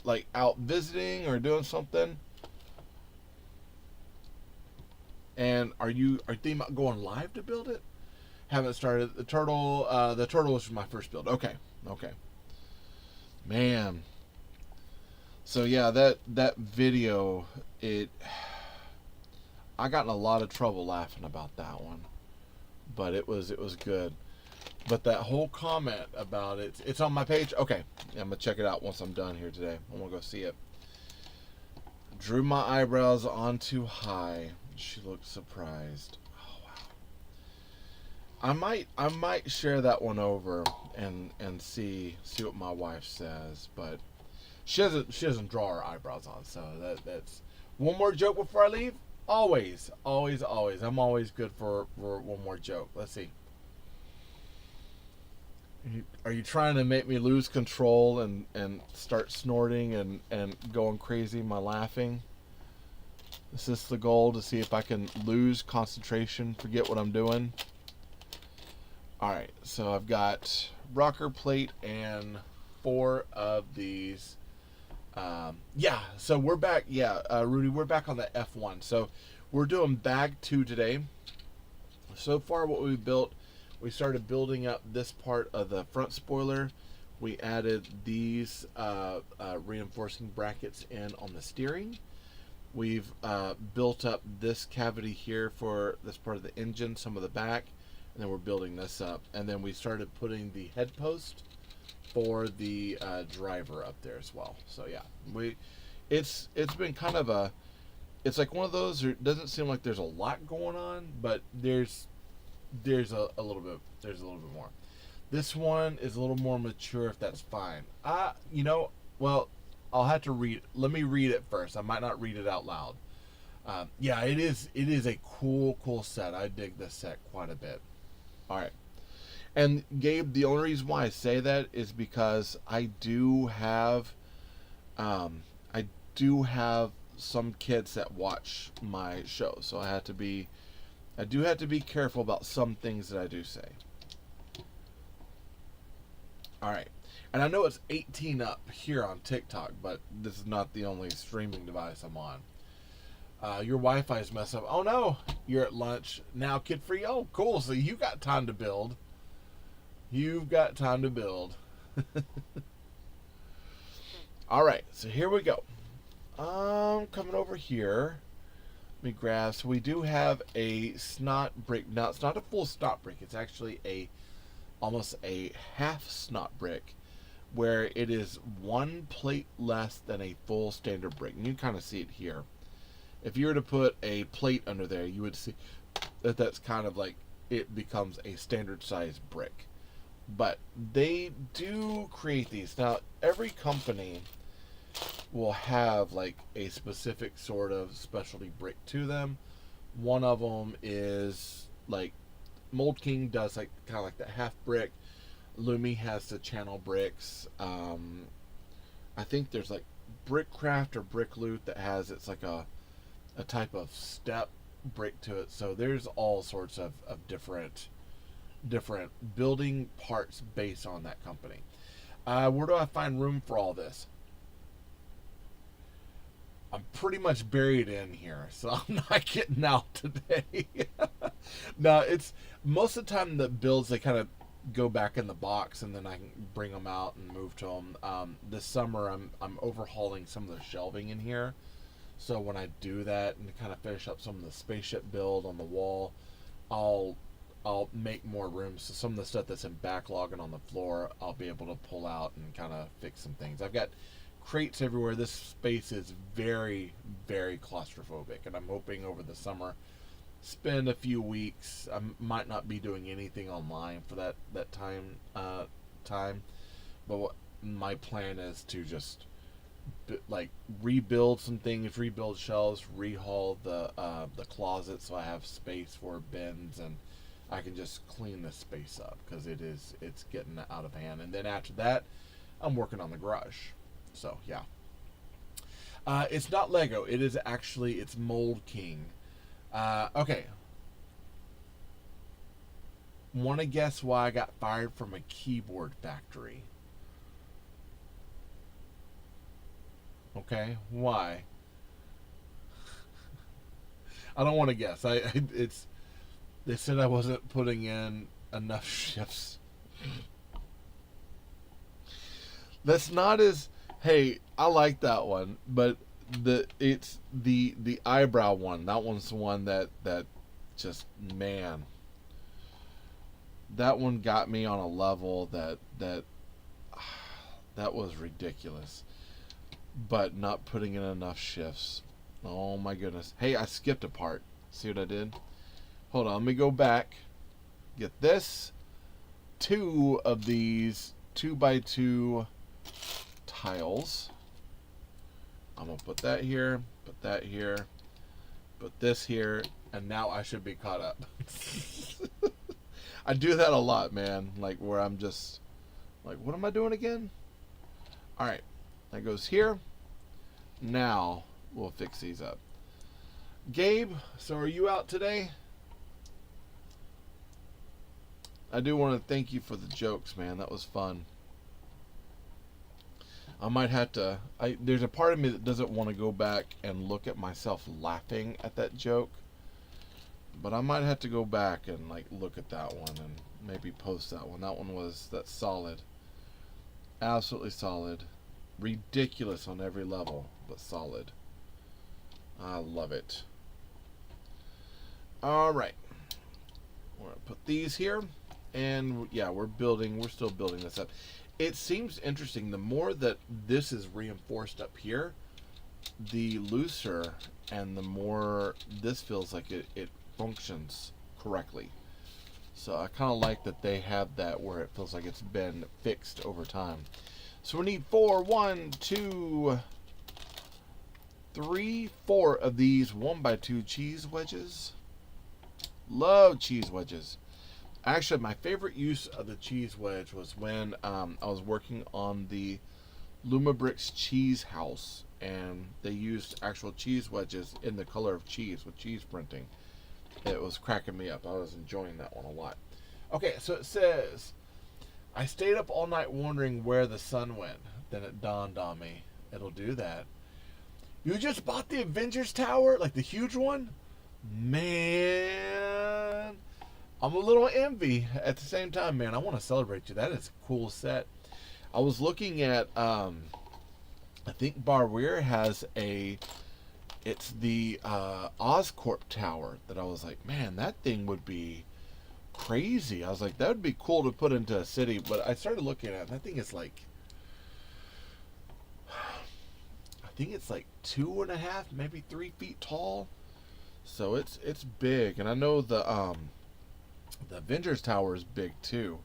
like out visiting or doing something? And are you thinking about going live to build it? Haven't started the turtle. The turtle was my first build. Okay. Man. So yeah, that video, I got in a lot of trouble laughing about that one, but it was good. But that whole comment about it's on my page. Okay, I'm gonna check it out once I'm done here today. I'm gonna go see it. Drew my eyebrows on too high. She looked surprised. Oh wow. I might share that one over and see what my wife says, but she doesn't draw her eyebrows on, so that's one more joke before I leave. Always. I'm always good for one more joke. Let's see. Are you trying to make me lose control and start snorting and going crazy? My laughing. Is this the goal, to see if I can lose concentration, forget what I'm doing? Alright, so I've got rocker plate and 4 of these. Yeah, so we're back. Yeah, Rudy, we're back on the F1. So we're doing bag 2 today. So far what we built, we started building up this part of the front spoiler. We added these reinforcing brackets in on the steering. We've built up this cavity here for this part of the engine, some of the back, and then we're building this up. And then we started putting the head post for the driver up there as well. So yeah, it's been kind of it's like one of those. It doesn't seem like there's a lot going on, but there's a little bit more. This one is a little more mature, if that's fine. Well, I'll have to read. Let me read it first. I might not read it out loud. Yeah, it is a cool set. I dig this set quite a bit. All right. And Gabe, the only reason why I say that is because I do have some kids that watch my show, so I do have to be careful about some things that I do say. All right, and I know it's 18 up here on TikTok, but this is not the only streaming device I'm on. Your Wi-Fi's messed up. Oh no, you're at lunch now, kid free. Oh, cool. So you got time to build. You've got time to build. All right, so here we go. Coming over here. Let me grab. So we do have a snot brick. Now it's not a full snot brick. It's actually almost a half snot brick, where it is 1 plate less than a full standard brick. And you can kind of see it here. If you were to put a plate under there, you would see that that's kind of like it becomes a standard size brick. But they do create these. Now, every company will have like a specific sort of specialty brick to them. One of them is like Mould King does like kind of like the half brick. Lumi has the channel bricks. I think there's like Brickcraft or Brick Loot that has, it's like a type of step brick to it. So there's all sorts of different building parts based on that company. Where do I find room for all this? I'm pretty much buried in here, so I'm not getting out today. No, it's most of the time the builds, they kind of go back in the box and then I can bring them out and move to them. This summer I'm overhauling some of the shelving in here, so when I do that and kind of finish up some of the spaceship build on the wall, I'll make more room, so some of the stuff that's in backlog and on the floor I'll be able to pull out and kind of fix some things. I've got crates everywhere. This space is very, very claustrophobic, and I'm hoping over the summer spend a few weeks. I might not be doing anything online for that time, but my plan is to just like rebuild some things, rebuild shelves, rehaul the closet so I have space for bins, and I can just clean this space up because it's getting out of hand. And then after that, I'm working on the garage. So yeah, it's not Lego. It is actually, it's Mould King. Okay. Want to guess why I got fired from a keyboard factory? Okay, why? I don't want to guess. They said I wasn't putting in enough shifts. That's not as, hey, I like that one, but it's the eyebrow one. That one's the one that just, man, that one got me on a level that was ridiculous. But not putting in enough shifts. Oh my goodness. Hey, I skipped a part. See what I did? Hold on, let me go back. Get this. 2 of these 2x2 tiles. I'm gonna put that here, put that here, put this here, and now I should be caught up. I do that a lot, man. Like, where I'm just like, what am I doing again? Alright, that goes here. Now we'll fix these up. Gabe, so are you out today? I do want to thank you for the jokes, man. That was fun. I might have to, there's a part of me that doesn't want to go back and look at myself laughing at that joke. But I might have to go back and like look at that one and maybe post that one. That's solid. Absolutely solid. Ridiculous on every level, but solid. I love it. Alright. We're going to put these here. And yeah, we're still building this up. It seems interesting. The more that this is reinforced up here, the looser and the more this feels like it functions correctly. So I kind of like that they have that where it feels like it's been fixed over time. So we need 4 of these 1x2 cheese wedges. Love cheese wedges. Actually, my favorite use of the cheese wedge was when I was working on the Lumabricks cheese house, and they used actual cheese wedges in the color of cheese with cheese printing. It was cracking me up. I was enjoying that one a lot. Okay, so it says, I stayed up all night wondering where the sun went. Then it dawned on me. It'll do that. You just bought the Avengers Tower? Like the huge one? Man, I'm a little envy at the same time, man. I want to celebrate you. That is a cool set. I was looking at, I think Barweir has it's the Oscorp Tower that I was like, man, that thing would be crazy. I was like, that would be cool to put into a city. But I started looking at it, and that thing is like, I think it's like 2.5, maybe 3 feet tall. So it's big, and I know the Avengers Tower is big too.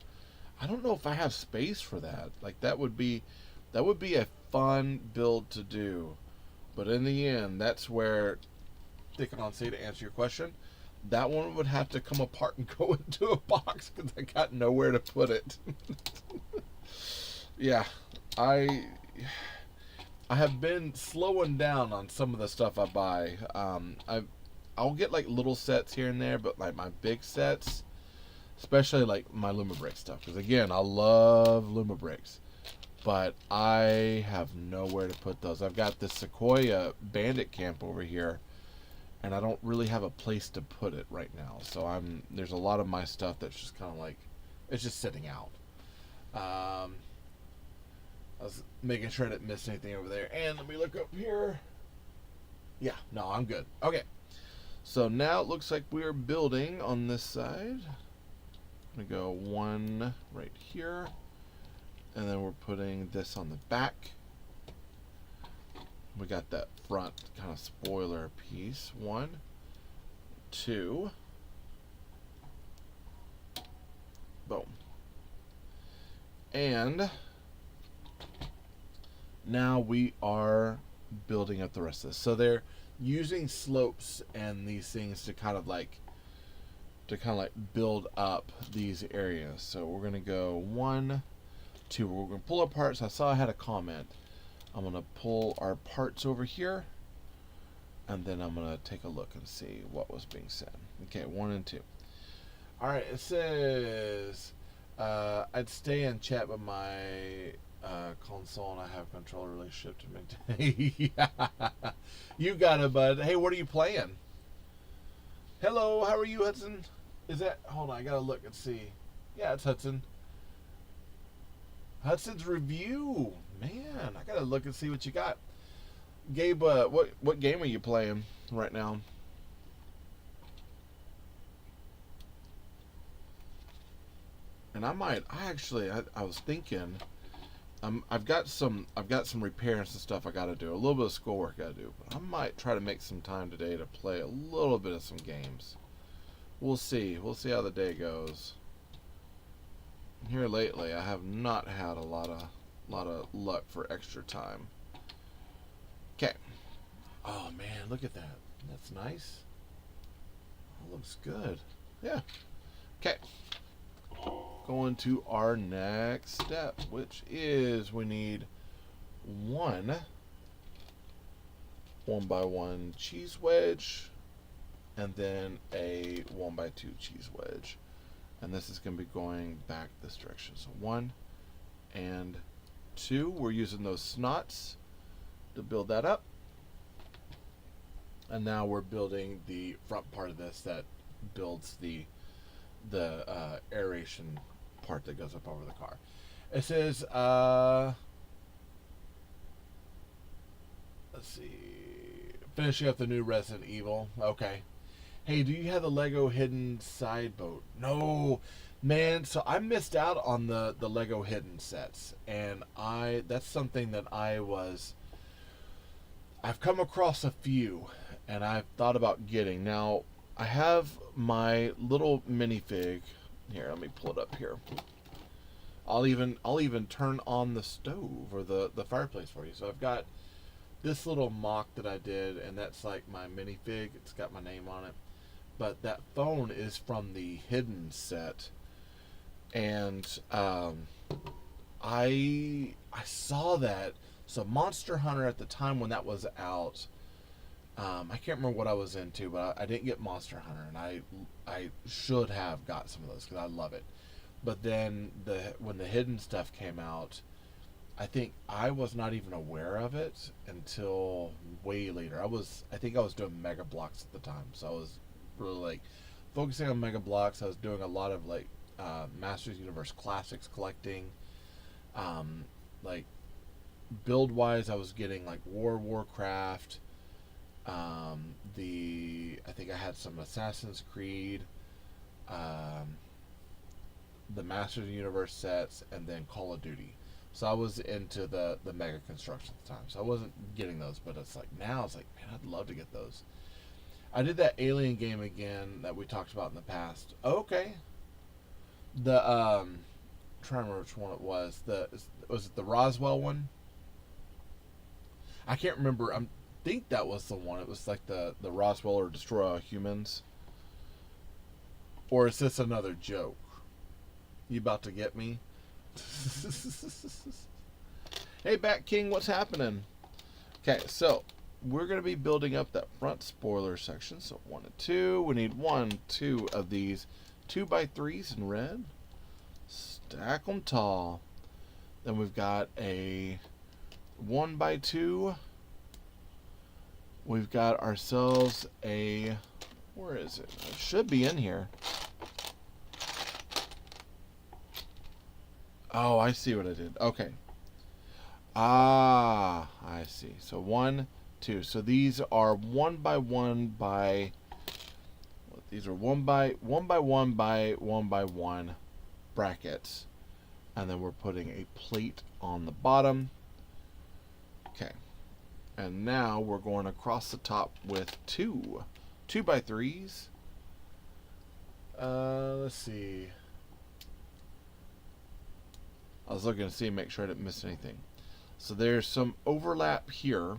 I don't know if I have space for that. Like that would be a fun build to do. But in the end, that's where, sticking on C to answer your question, that one would have to come apart and go into a box because I got nowhere to put it. Yeah, I have been slowing down on some of the stuff I buy. I'll get like little sets here and there, but like my big sets, especially like my Lumabrick stuff, because again, I love Lumabricks, but I have nowhere to put those. I've got this Sequoia Bandit Camp over here, and I don't really have a place to put it right now. So there's a lot of my stuff that's just kind of like, it's just sitting out. I was making sure I didn't miss anything over there. And let me look up here. Yeah, no, I'm good. Okay. So now it looks like we're building on this side. I'm going to go 1 right here. And then we're putting this on the back. We got that front kind of spoiler piece. 1, 2. Boom. And now we are building up the rest of this. So they're using slopes and these things to kind of like build up these areas. So we're gonna go 1, 2. We're gonna pull our parts. I saw I had a comment. I'm gonna pull our parts over here, and then I'm gonna take a look and see what was being said. Okay, 1 and 2. All right, it says I'd stay and chat with my console, and I have controller relationship to maintain. Yeah. You got it, bud. Hey, what are you playing? Hello, how are you, Hudson? Is that, hold on, I gotta look and see. Yeah, it's Hudson. Hudson's Review. Man, I gotta look and see what you got. Gabe, what game are you playing right now? And I was thinking, I've got some repairs and stuff I got to do, a little bit of schoolwork I got to do. But I might try to make some time today to play a little bit of some games. We'll see. We'll see how the day goes. Here lately, I have not had a lot of luck for extra time. Okay. Oh man, look at that. That's nice. That looks good. Yeah. Okay. Going to our next step, which is we need one 1x1 cheese wedge and then a 1x2 cheese wedge. And this is going to be going back this direction. So 1 and 2. We're using those snots to build that up. And now we're building the front part of this that builds the aeration part that goes up over the car. It says, let's see, finishing up the new Resident Evil. Okay. Hey, do you have the Lego hidden side boat? No, man. So I missed out on the Lego hidden sets, and that's something that I've come across a few, and I've thought about getting. Now I have my little minifig. Here, let me pull it up here. I'll even turn on the stove or the fireplace for you. So I've got this little mock that I did, and that's like my minifig. It's got my name on it. But that phone is from the hidden set, and I saw that. So Monster Hunter at the time when that was out, I can't remember what I was into, but I didn't get Monster Hunter, and I should have got some of those because I love it. But then when the hidden stuff came out, I think I was not even aware of it until way later. I think I was doing Mega Blocks at the time, so I was really like focusing on Mega Blocks. I was doing a lot of like Masters Universe Classics collecting. Like build wise, I was getting like Warcraft. I think I had some Assassin's Creed, the Masters Universe sets, and then Call of Duty. So I was into the Mega Construction at the time. So I wasn't getting those, but it's like now it's like, man, I'd love to get those. I did that Alien game again that we talked about in the past. Okay. The I'm trying to remember which one it was. Was it the Roswell one? I can't remember. I think that was the one. It was like the Roswell or Destroy All Humans. Or is this another joke? You about to get me? Hey, Bat King, what's happening? Okay, so we're going to be building up that front spoiler section. So 1 and 2. We need 2 of these 2x3s in red. Stack them tall. Then we've got a 1x2. We've got ourselves a... Where is it? It should be in here. Oh, I see what I did. Okay. Ah, I see. So 1, 2. So these are 1x1 by. These are 1x1 by 1x1 brackets, and then we're putting a plate on the bottom. Okay. And now we're going across the top with 2x3s. Let's see. I was looking to see, make sure I didn't miss anything. So there's some overlap here.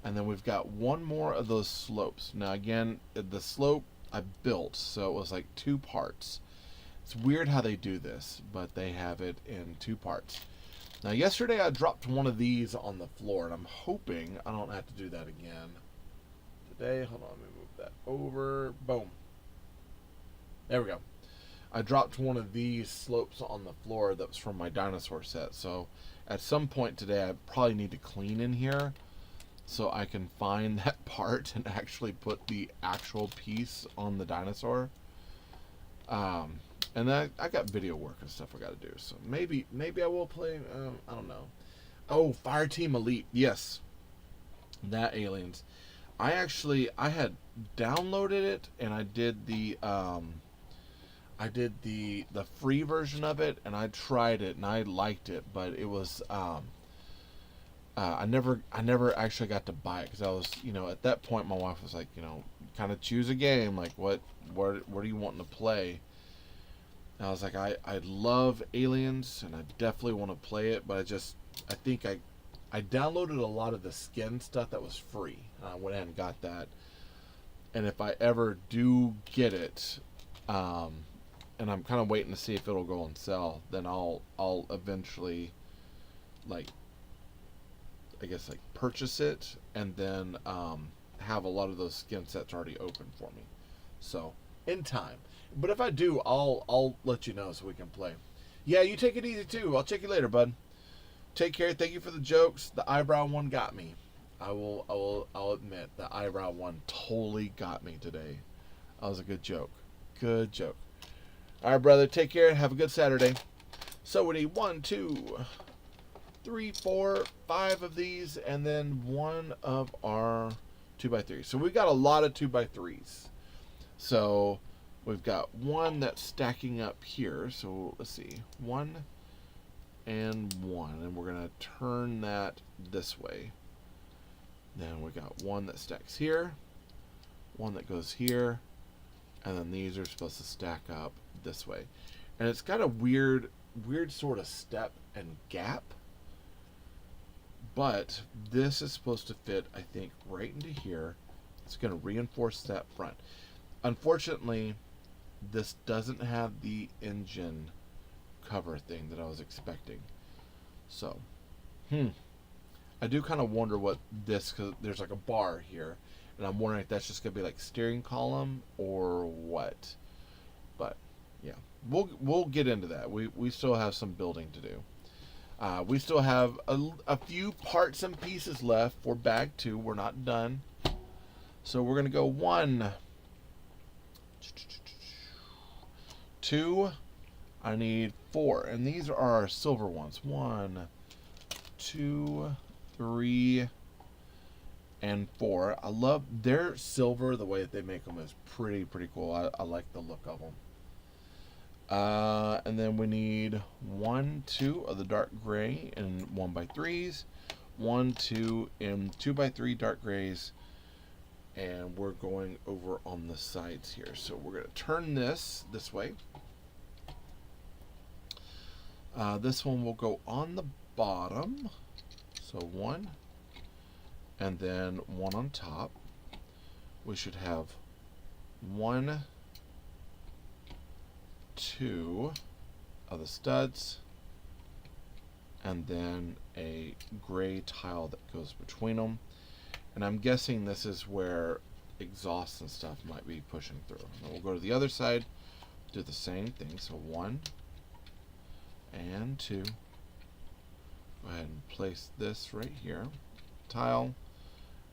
And then we've got one more of those slopes. Now again, the slope I built, so it was like 2 parts. It's weird how they do this, but they have it in 2 parts. Now yesterday I dropped one of these on the floor, and I'm hoping I don't have to do that again. Today, hold on, let me move that over. Boom. There we go. I dropped one of these slopes on the floor that was from my dinosaur set. So at some point today, I probably need to clean in here so I can find that part and actually put the actual piece on the dinosaur. And And I got video work and stuff I got to do. So maybe I will play. I don't know. Oh, Fireteam Elite. Yes, that Aliens. I had downloaded it and I did the free version of it, and I tried it and I liked it, but it was I never actually got to buy it because I was, at that point my wife was like, kind of choose a game, like what are you wanting to play? And I was like, I love Aliens and I definitely want to play it, but I think I downloaded a lot of the skin stuff that was free. I went ahead and got that, and if I ever do get it, and I'm kind of waiting to see if it'll go on sale, then I'll eventually, like, I guess, like, purchase it and then have a lot of those skin sets already open for me. So in time, but if I do, I'll let you know so we can play. Yeah, you take it easy too. I'll check you later, bud. Take care. Thank you for the jokes. The eyebrow one got me. I'll admit the eyebrow one totally got me today. That was a good joke. Good joke. All right, brother. Take care. Have a good Saturday. So we need 1, 2, 3, 4, 5 of these, and then one of our 2x3s. So we got a lot of 2x3s. So we've got one that's stacking up here. So let's see, 1 and 1, and we're gonna turn that this way. Then we got one that stacks here, one that goes here, and then these are supposed to stack up this way. And it's got a weird sort of step and gap, but this is supposed to fit, I think, right into here. It's going to reinforce that front. Unfortunately, this doesn't have the engine cover thing that I was expecting. So, I do kind of wonder what this, because there's like a bar here, and I'm wondering if that's just going to be like steering column or what. But yeah, we'll get into that. We still have some building to do. We still have a few parts and pieces left for bag 2. We're not done. So we're going to go 1, 2, I need 4. And these are our silver ones. 1, 2, 3, and 4. I love their silver. The way that they make them is pretty cool. I like the look of them. And then we need 1, 2 of the dark gray and 1x3s, 1, 2 in 2x3 dark grays, and we're going over on the sides here. So we're going to turn this way. This one will go on the bottom. So 1, and then 1 on top. We should have 1, 2 of the studs, and then a gray tile that goes between them. And I'm guessing this is where exhaust and stuff might be pushing through. And we'll go to the other side, do the same thing. So 1 and 2. Go ahead and place this right here, tile,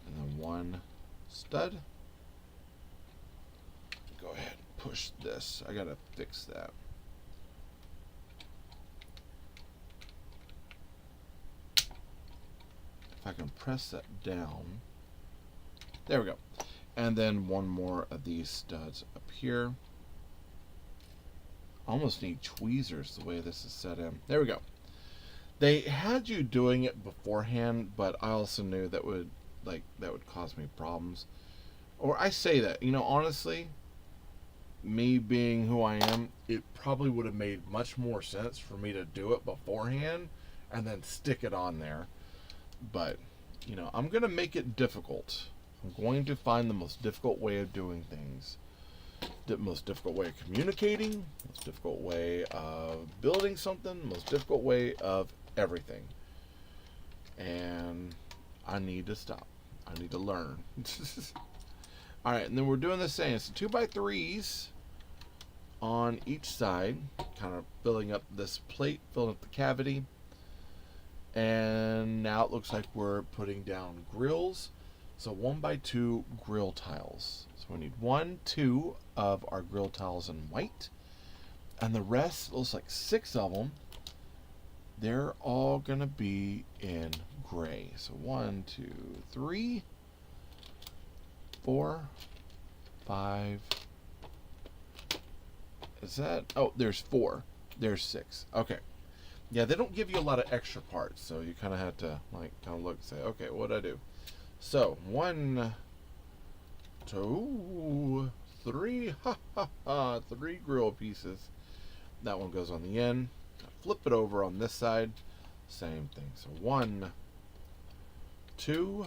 and then 1 stud. Go ahead and push this. I gotta fix that. If I can press that down. There we go. And then 1 more of these studs up here. Almost need tweezers the way this is set in. There we go. They had you doing it beforehand, but I also knew that would cause me problems. Or I say that, honestly, me being who I am, it probably would have made much more sense for me to do it beforehand and then stick it on there. But, I'm going to make it difficult. I'm going to find the most difficult way of doing things. The most difficult way of communicating, most difficult way of building something, most difficult way of everything. And I need to stop. I need to learn. Alright, and then we're doing the same. So 2x3s on each side, kind of filling up this plate, filling up the cavity. And now it looks like we're putting down grills. So 1x2 grill tiles. So we need 1, 2 of our grill tiles in white. And the rest, looks like 6 of them, they're all going to be in gray. So 1, 2, 3, 4, 5. Is that? Oh, there's 4. There's 6. Okay. Yeah, they don't give you a lot of extra parts, so you kind of have to like kind of look and say, okay, what'd I do? So 1, 2, 3. Ha ha ha! 3 grill pieces. That one goes on the end. Flip it over on this side. Same thing. So 1, 2,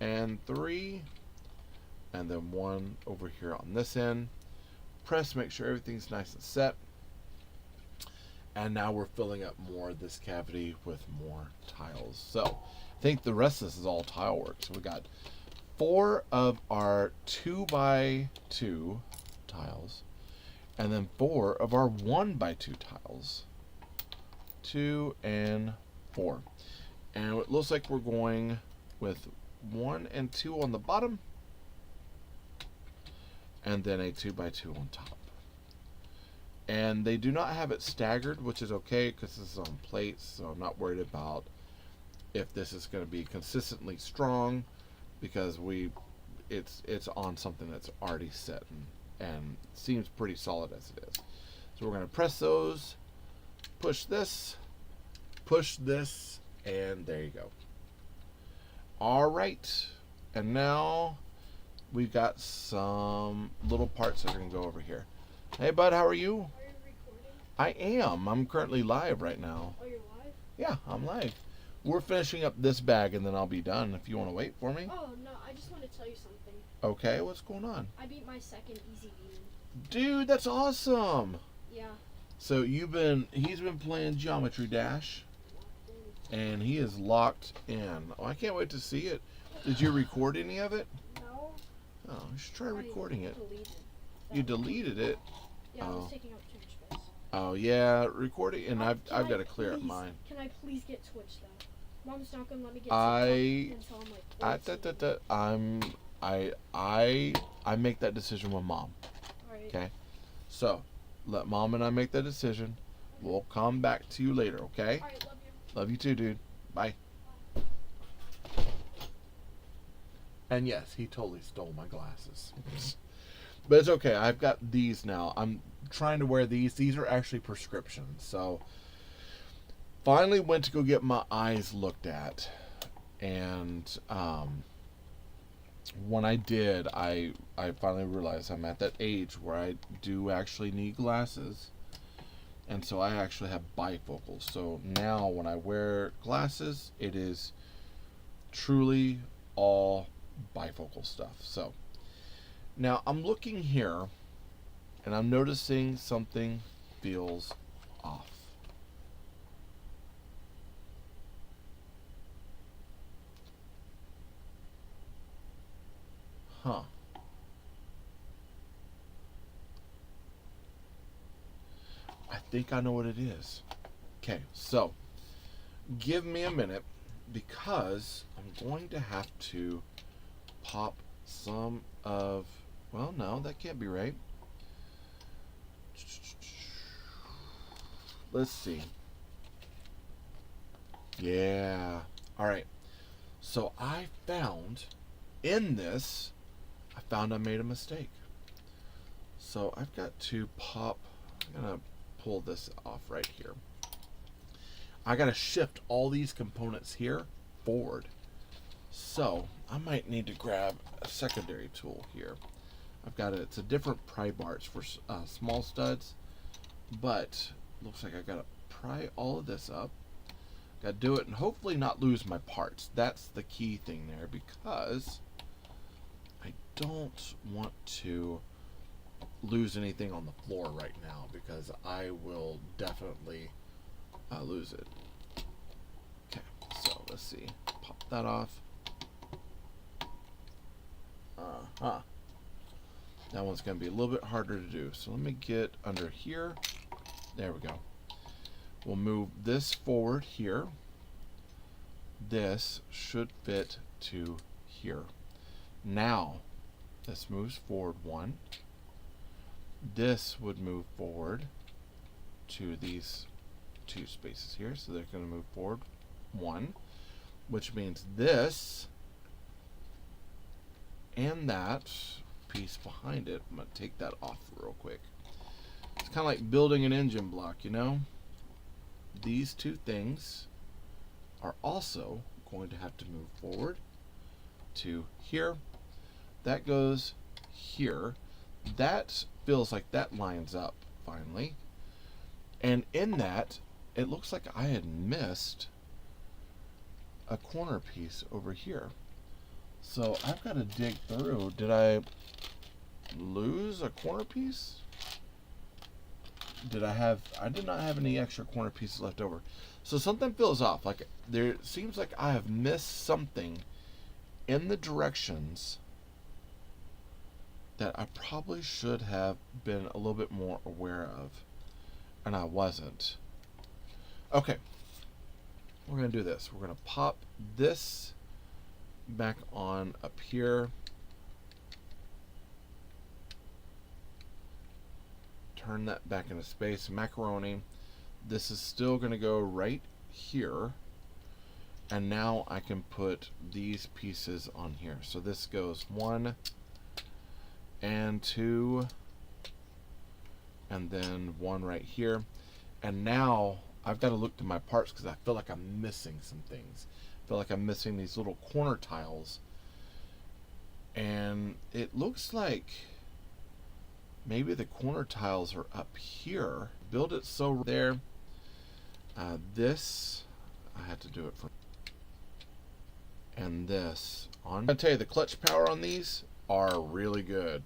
and 3, and then 1 over here on this end. Press, make sure everything's nice and set. And now we're filling up more of this cavity with more tiles. So I think the rest of this is all tile work. So we got 4 of our 2x2 tiles, and then 4 of our 1x2 tiles. 2 and 4. And it looks like we're going with 1 and 2 on the bottom, and then a 2x2 on top. And they do not have it staggered, which is okay because this is on plates, so I'm not worried about if this is going to be consistently strong, because it's on something that's already set and seems pretty solid as it is. So we're going to press those, push this, and there you go. All right, and now we've got some little parts that are going to go over here. Hey, bud, how are you? Are you recording? I am. I'm currently live right now. Oh, you're live? Yeah, I'm live. We're finishing up this bag, and then I'll be done if you want to wait for me. Oh, no, I just want to tell you something. Okay, what's going on? I beat my second easy demon. Dude, that's awesome. Yeah. So he's been playing Geometry Dash, and he is locked in. Oh, I can't wait to see it. Did you record any of it? No. Oh, you should try recording it. Deleted. You deleted it? Yeah, it Oh. was taking up too much space. Oh yeah, recording, and I've Can got I to clear up please- mine. Can I please get Twitch though? Mom's not gonna let me get I- TikTok until I'm like 14. I make that decision with Mom. Alright. Okay, so let Mom and I make that decision. We'll come back to you later. Okay. Alright, love you. Love you too, dude. Bye. And yes, he totally stole my glasses. But it's okay. I've got these now. I'm trying to wear these. These are actually prescriptions. So finally went to go get my eyes looked at. And when I did, I finally realized I'm at that age where I do actually need glasses. And so I actually have bifocals. So now when I wear glasses, it is truly all bifocal stuff. So now I'm looking here and I'm noticing something feels off. Huh. I think I know what it is. Okay, so give me a minute because I'm going to have to pop some of, well, no, that can't be right. Let's see. Yeah. All right. So I found in this, I made a mistake. So I've got to pop, I'm going to pull this off right here. I got to shift all these components here forward. So I might need to grab a secondary tool here. I've got it's a different pry bar. It's for small studs, but looks like I got to pry all of this up. Got to do it and hopefully not lose my parts. That's the key thing there, because I don't want to lose anything on the floor right now, because I will definitely lose it. Okay, so let's see. Pop that off. That one's going to be a little bit harder to do. So let me get under here. There we go. We'll move this forward here. This should fit to here. Now, this moves forward 1. this would move forward to these two spaces here. So they're going to move forward 1, which means this and that piece behind it, I'm going to take that off real quick. It's kind of like building an engine block, you know? These two things are also going to have to move forward to here. That goes here. That feels like that lines up finally. And in that, it looks like I had missed a corner piece over here. So I've got to dig through. Did I lose a corner piece? I did not have any extra corner pieces left over. So something feels off. Like there seems like I have missed something in the directions that I probably should have been a little bit more aware of, and I wasn't. Okay, we're gonna do this. We're gonna pop this back on up here. Turn that back into space. Macaroni. This is still gonna go right here. And now I can put these pieces on here. So this goes 1 and 2 and then 1 right here. And now I've got to look to my parts because I feel like I'm missing some things. I feel like I'm missing these little corner tiles. And it looks like maybe the corner tiles are up here. Build it so there. This, I had to do it from. And this on. I'm gonna tell you, the clutch power on these are really good.